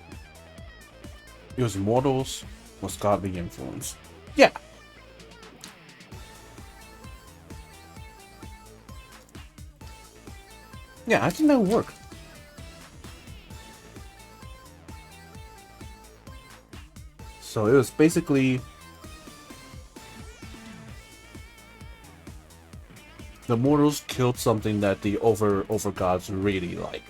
it was mortals was godly influence. Yeah. Yeah, I think that would work. So it was basically the mortals killed something that the over gods really like.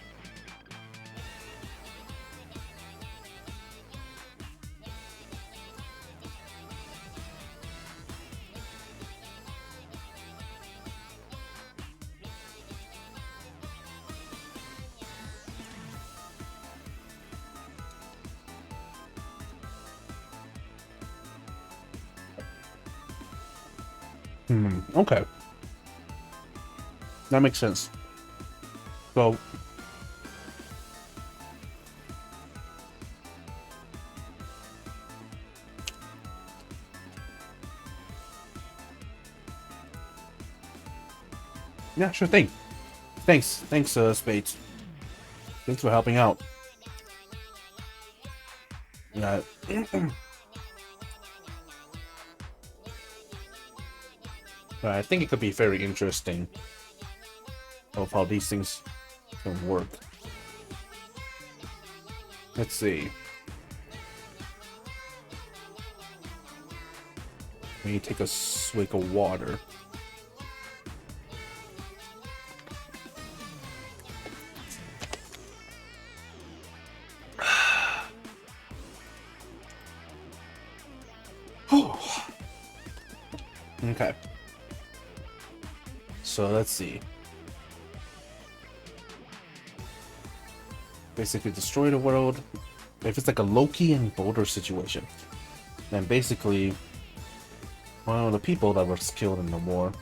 Okay. That makes sense. So yeah, sure thing. Thanks, Spades. Thanks for helping out. I think it could be very interesting of how these things can work. Let's see. Let me take a swig of water. Okay. So let's see. Basically destroy the world. If it's like a Loki and Boulder situation, then basically one of the people that was killed in the war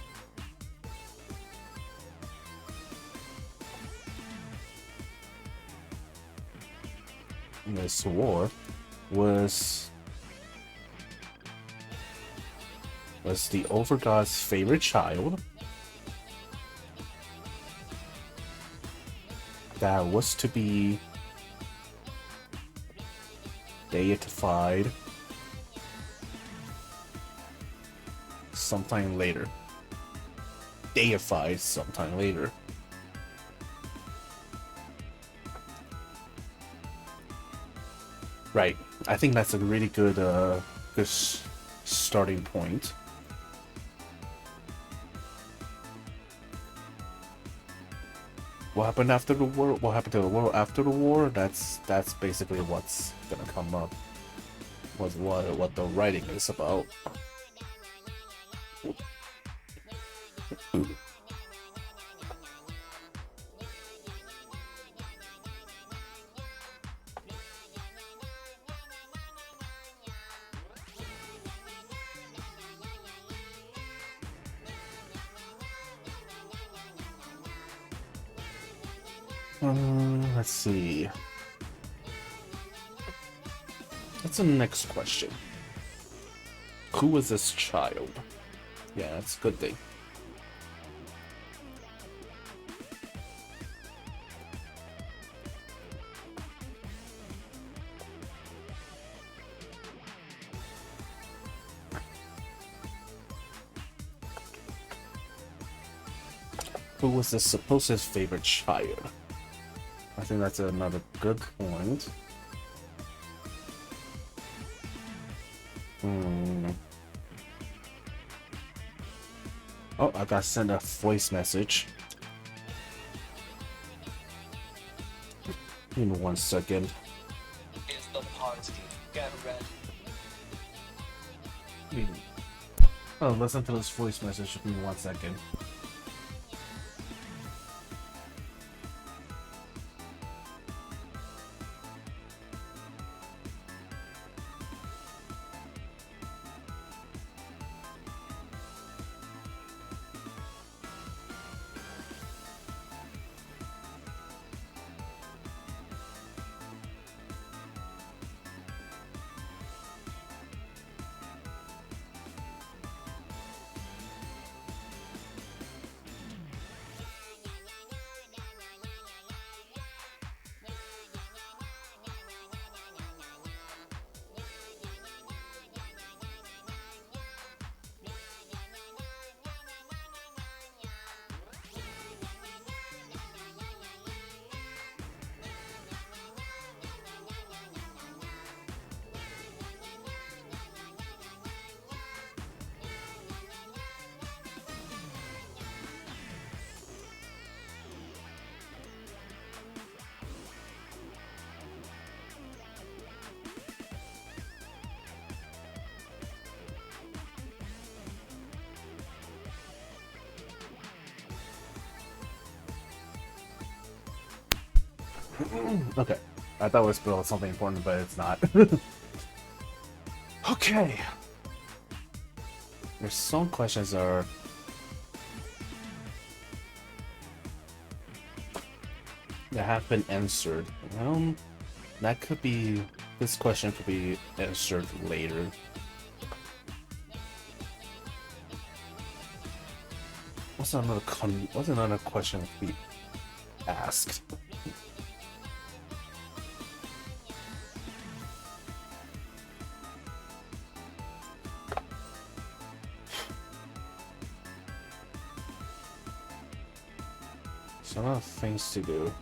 in this war was the Overgod's favorite child that was to be deified sometime later. Deified sometime later. Right. I think that's a really good starting point. What happened after the war? What happened to the world after the war? That's basically what's gonna come up. What the writing is about. Let's see. What's the next question? Who was this child? Yeah, that's a good thing. Who was the supposed favorite child? I think that's another good point. Oh, I got sent a voice message. Give me 1 second. It's the party. Get ready. Oh, listen to this voice message. Give me 1 second. Okay. I thought it was about something important, but it's not. Okay. There's some questions that have been answered. That could be. This question could be answered later. What's another question to be asked? a lot of things to do.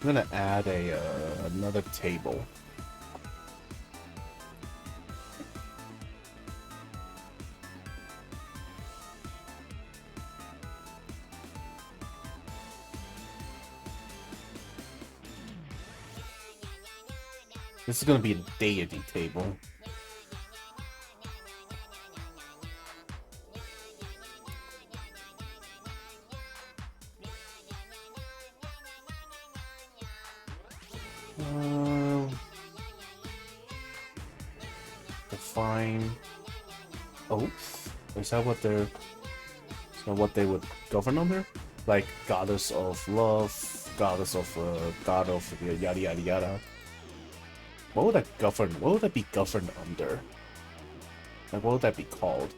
I'm gonna add another table. This is gonna be a deity table. Define oath? Is that what they're? Is that what they would govern under? Like goddess of love, goddess of god of yada yada yada. What would that govern? What would that be governed under? Like, what would that be called?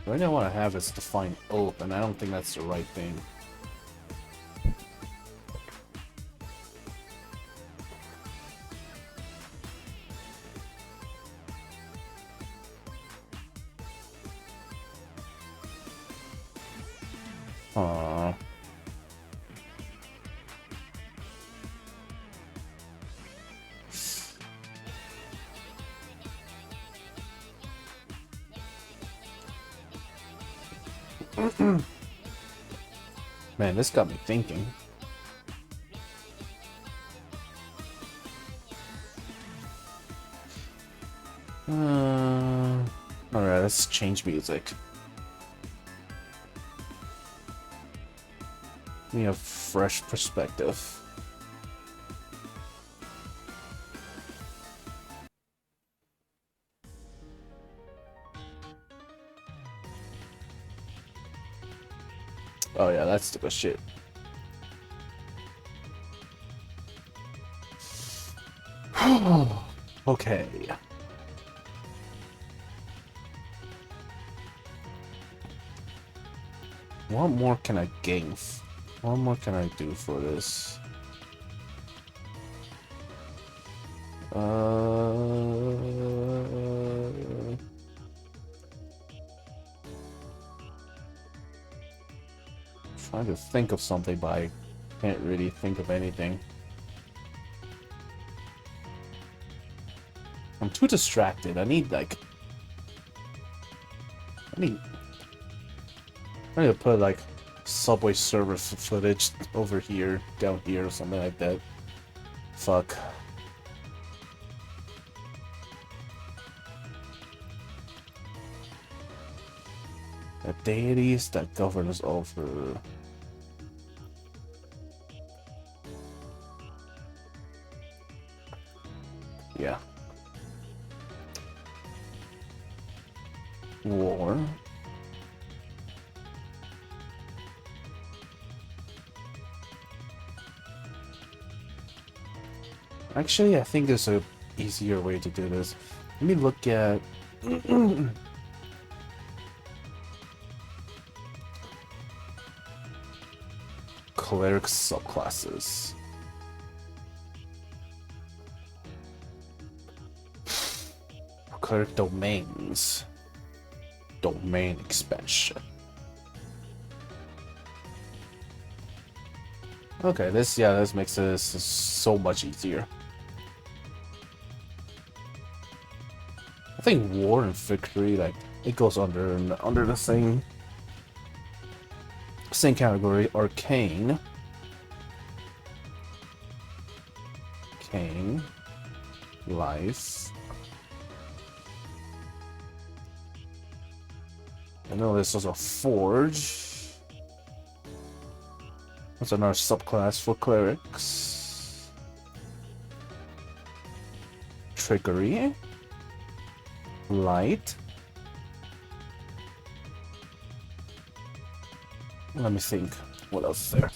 The only thing I want to have is define oath, and I don't think that's the right thing. Aww. Man, this got me thinking. Alright, let's change music. Give me a fresh perspective. Oh yeah, that's the good shit. Okay. What more can I gain? What more can I do for this? Trying to think of something, but I can't really think of anything. I'm too distracted. I need to put like Subway service footage over here, down here, or something like that. Fuck. The deities that govern us over. Yeah. War. Actually, I think there's a easier way to do this. Let me look at cleric subclasses. Cleric domains. Domain expansion. Okay, this makes this so much easier. I think war and victory, like, it goes under the same category. Arcane. Life. I know this was a forge. That's another subclass for clerics. Trickery. Light. Let me think. What else is there?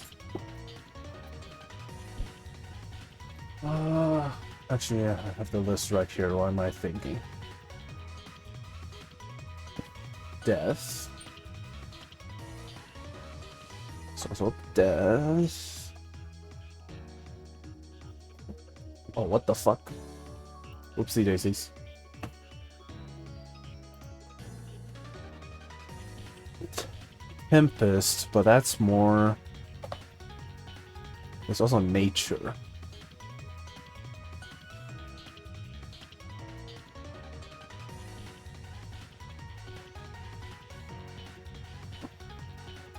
Actually, I have the list right here. What am I thinking? Death. So death. Oh, what the fuck? Oopsie daisies. Tempest, but that's more... There's also nature.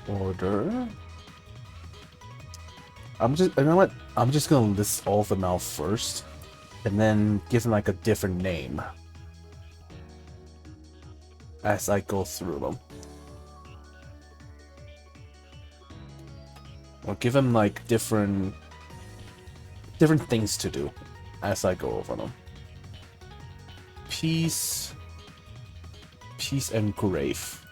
Order. You know what? I'm just gonna list all of them out first, and then give them like a different name as I go through them. Or give them like different things to do as I go over them. Peace and grave.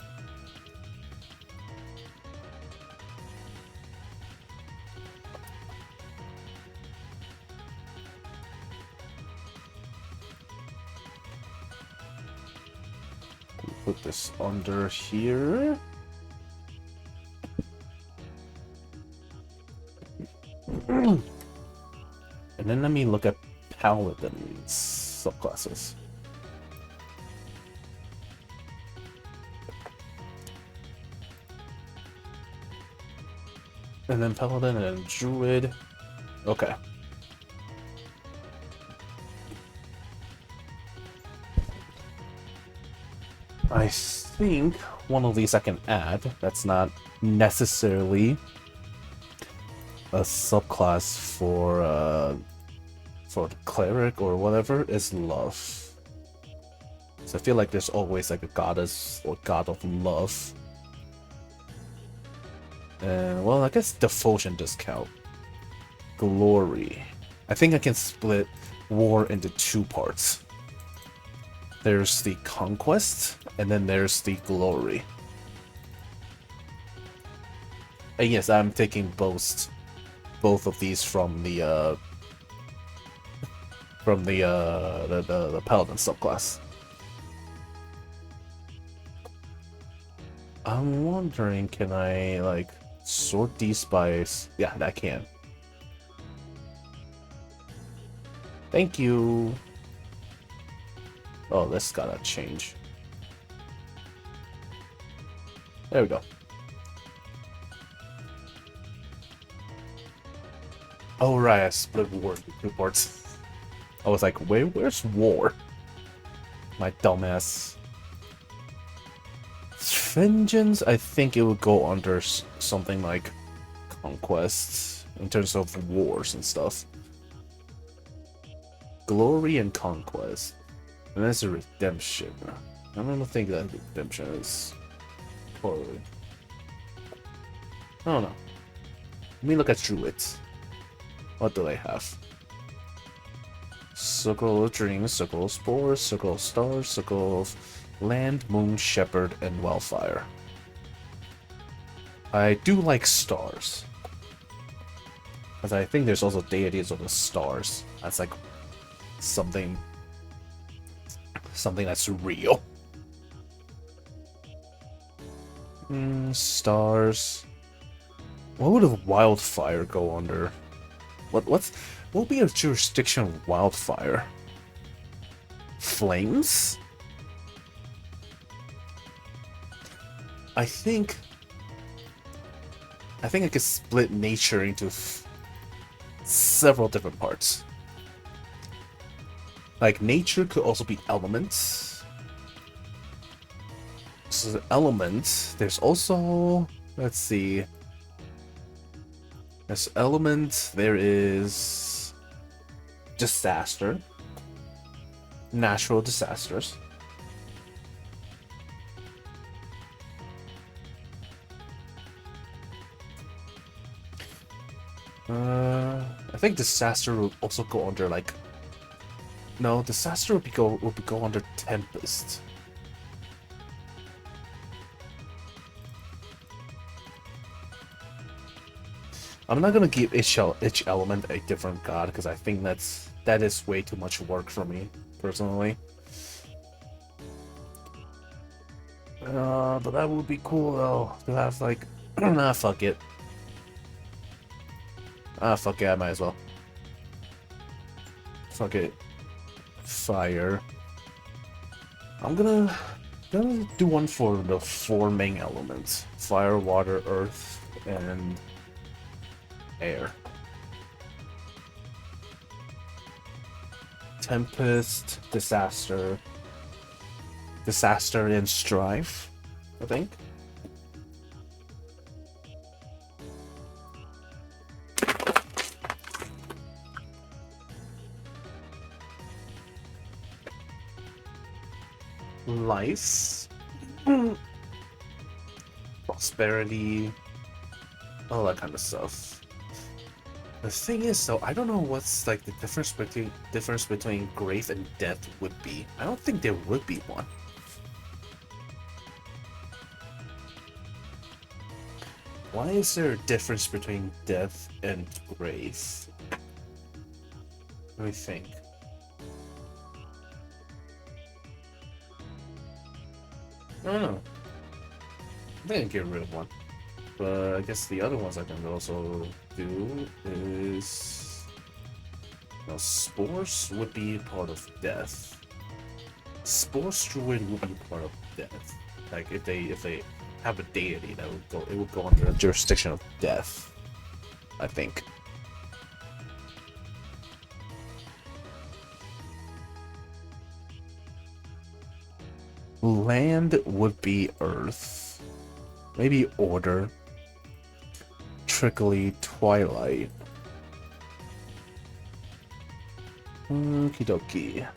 Put this under here. And then let me look at paladins subclasses. And then paladin and then druid. Okay. I think one of these I can add. That's not necessarily a subclass for the cleric or whatever is love. So I feel like there's always like a goddess or god of love. And well, I guess devotion does count. Glory. I think I can split war into two parts. There's the conquest, and then there's the glory. And yes, I'm taking both of these from the paladin subclass. I'm wondering, can I like sort these by? Yeah, I can. Thank you. Oh, this gotta change. There we go. Oh right, I split war into two parts. I was like, where's war? My dumbass. Vengeance, I think it would go under something like conquest in terms of wars and stuff. Glory and conquest. And that's a redemption. I don't think that redemption is totally. I don't know. Let me look at druids. What do they have? Circle of Dreams, Circle of Spores, Circle of Stars, Circle of Land, Moon, Shepherd, and Wildfire. I do like stars. Because I think there's also deities of the stars. That's like something that's real. Stars. What would a wildfire go under? What would be a jurisdiction of wildfire? Flames? I think I could split nature into several different parts. Like, nature could also be elements. So, elements, there's also, let's see. There's elements, there is disaster. Natural disasters. I think disaster would also go under like. No, disaster would go under tempest. I'm not gonna give each element a different god because I think that is way too much work for me personally. But that would be cool though to have like. Nah, fuck it. Fuck it, I might as well. Fuck it. Fire. I'm gonna Gonna do one for the four main elements: fire, water, earth, and air. Tempest, disaster, and strife, I think. Life, prosperity, all that kind of stuff. The thing is, though, I don't know what's like the difference between grave and death would be. I don't think there would be one. Why is there a difference between death and grave? Let me think. I don't know. I think I can get rid of one. But I guess the other ones I can also do is... Now, spores would be part of death. Spores druid would be part of death. Like if they have a deity that would go under the jurisdiction of death, I think. Land would be earth. Maybe order. Trickly twilight. Okie dokie.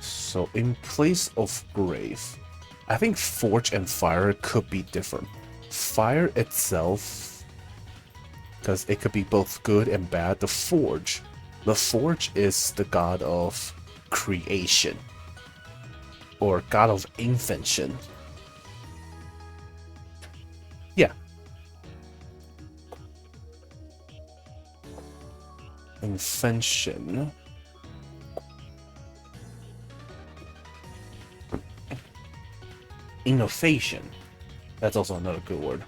So in place of grave, I think forge and fire could be different. Fire itself, because it could be both good and bad. The forge is the god of creation, or god of invention. Yeah. Invention. Innovation. That's also another good word.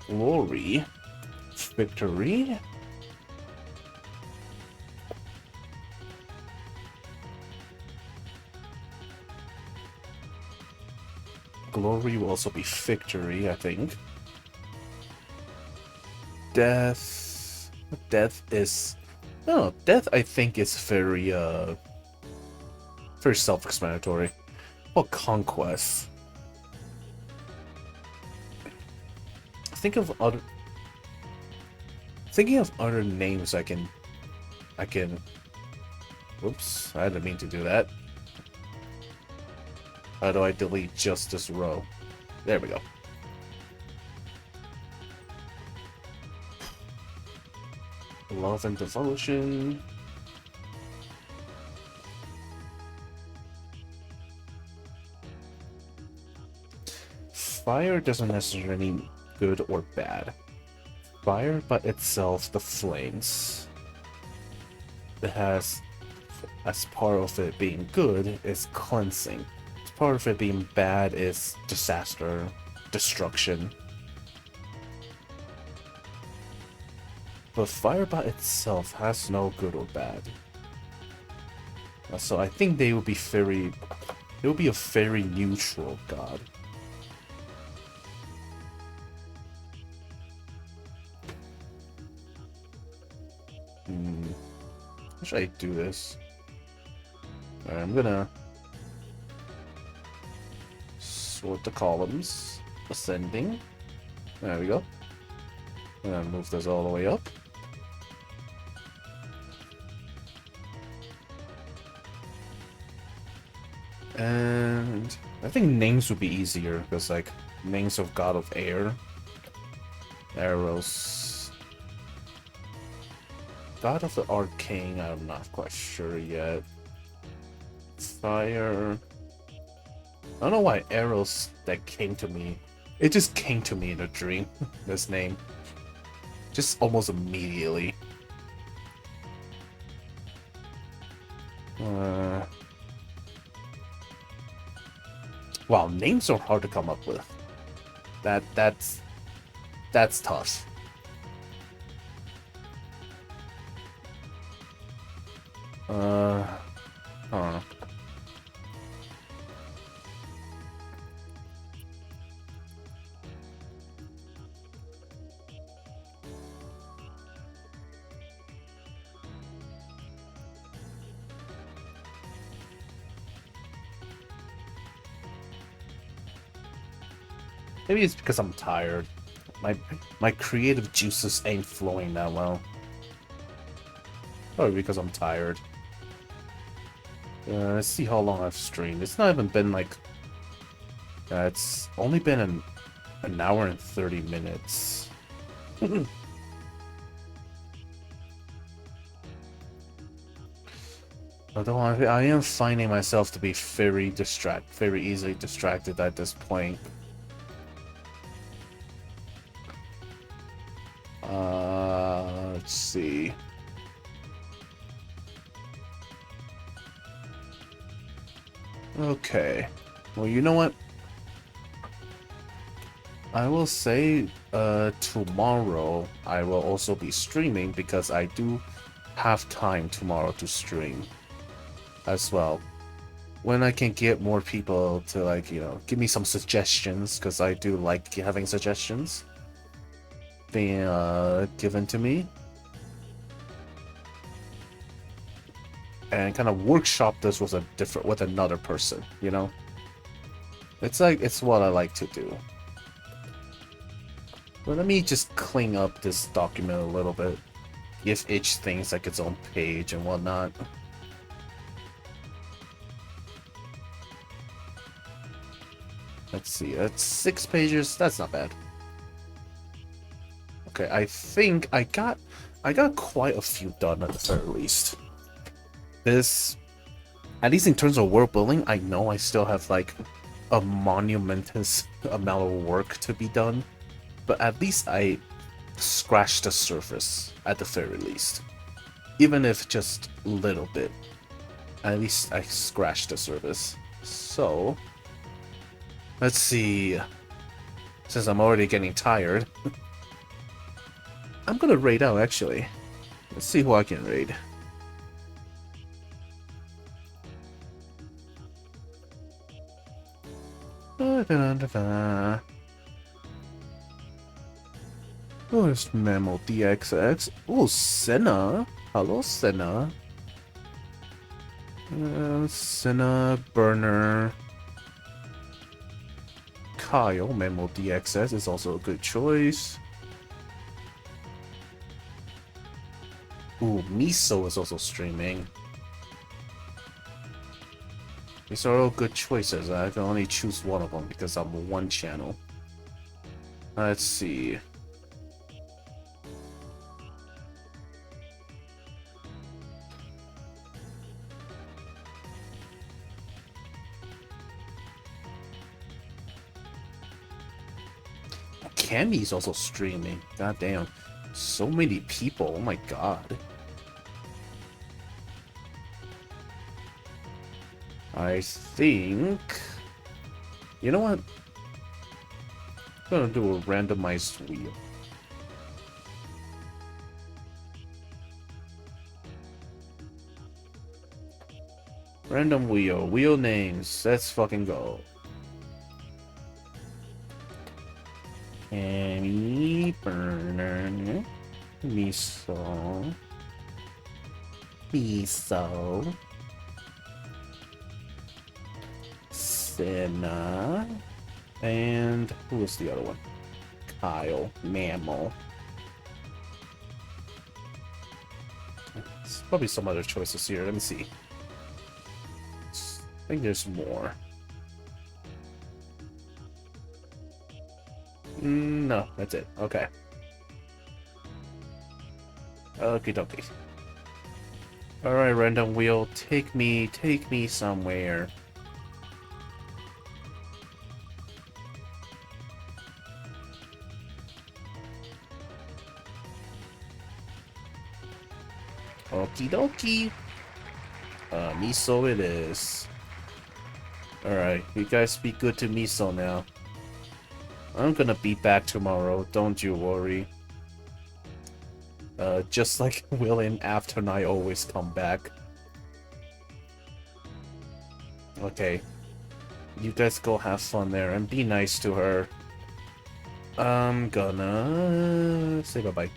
Glory. Victory. Glory will also be victory, I think. Death. Death is... No, death I think is very self-explanatory. Well, conquest. Thinking of other names I can... Whoops, I didn't mean to do that. How do I delete just this row? There we go. Love and devotion. Fire doesn't necessarily mean good or bad. Fire by itself, the flames. It has, as part of it being good, is cleansing. As part of it being bad is disaster, destruction. But fire by itself has no good or bad. So I think they will be a very neutral god. How should I do this? Alright, I'm gonna sort the columns. Ascending. There we go. And move this all the way up. And I think names would be easier because, like, names of God of Air, Arrows, God of the Arcane, I'm not quite sure yet. Fire. I don't know why Arrows that came to me. It just came to me in a dream, this name. Just almost immediately. Wow, names are hard to come up with. That's tough. Maybe it's because I'm tired. My creative juices ain't flowing that well. Probably because I'm tired. Let's see how long I've streamed. It's not even been like... it's only been an hour and 30 minutes. Although I am finding myself to be very easily distracted at this point. Let's see. Okay. Well, you know what? I will say tomorrow I will also be streaming because I do have time tomorrow to stream as well. When I can get more people to, like, you know, give me some suggestions, because I do like having suggestions being given to me. And kind of workshop this with another person, you know? It's what I like to do. But let me just clean up this document a little bit. Give each things like its own page and whatnot. Let's see, that's 6 pages. That's not bad. Okay, I think I got quite a few done at the very least. This, at least in terms of world building, I know I still have like a monumentous amount of work to be done, but at least I scratched the surface at the very least. Even if just a little bit, at least I scratched the surface. So let's see. Since I'm already getting tired, I'm gonna raid out actually. Let's see who I can raid. Oh, it's Memo DXX. Oh, Senna. Hello, Senna. Senna, Burner. Kyle, Memo DXS is also a good choice. Ooh, Miso is also streaming. These are all good choices. I can only choose one of them because I'm one channel. Let's see. Cammy's also streaming. God damn. So many people. Oh my god. I think... You know what? I'm gonna do a randomized wheel. Random wheel. Wheel names. Let's fucking go. Cammy, Burner, Miso, Senna, and who was the other one? Kyle, Mammal. There's probably some other choices here. Let me see. I think there's more. No, that's it. Okay. Okie dokie. Alright, random wheel, take me somewhere. Okie dokie. Miso it is. Alright, you guys be good to Miso now. I'm gonna be back tomorrow, don't you worry. Just like Will and After I always come back. Okay. You guys go have fun there and be nice to her. I'm gonna say bye-bye.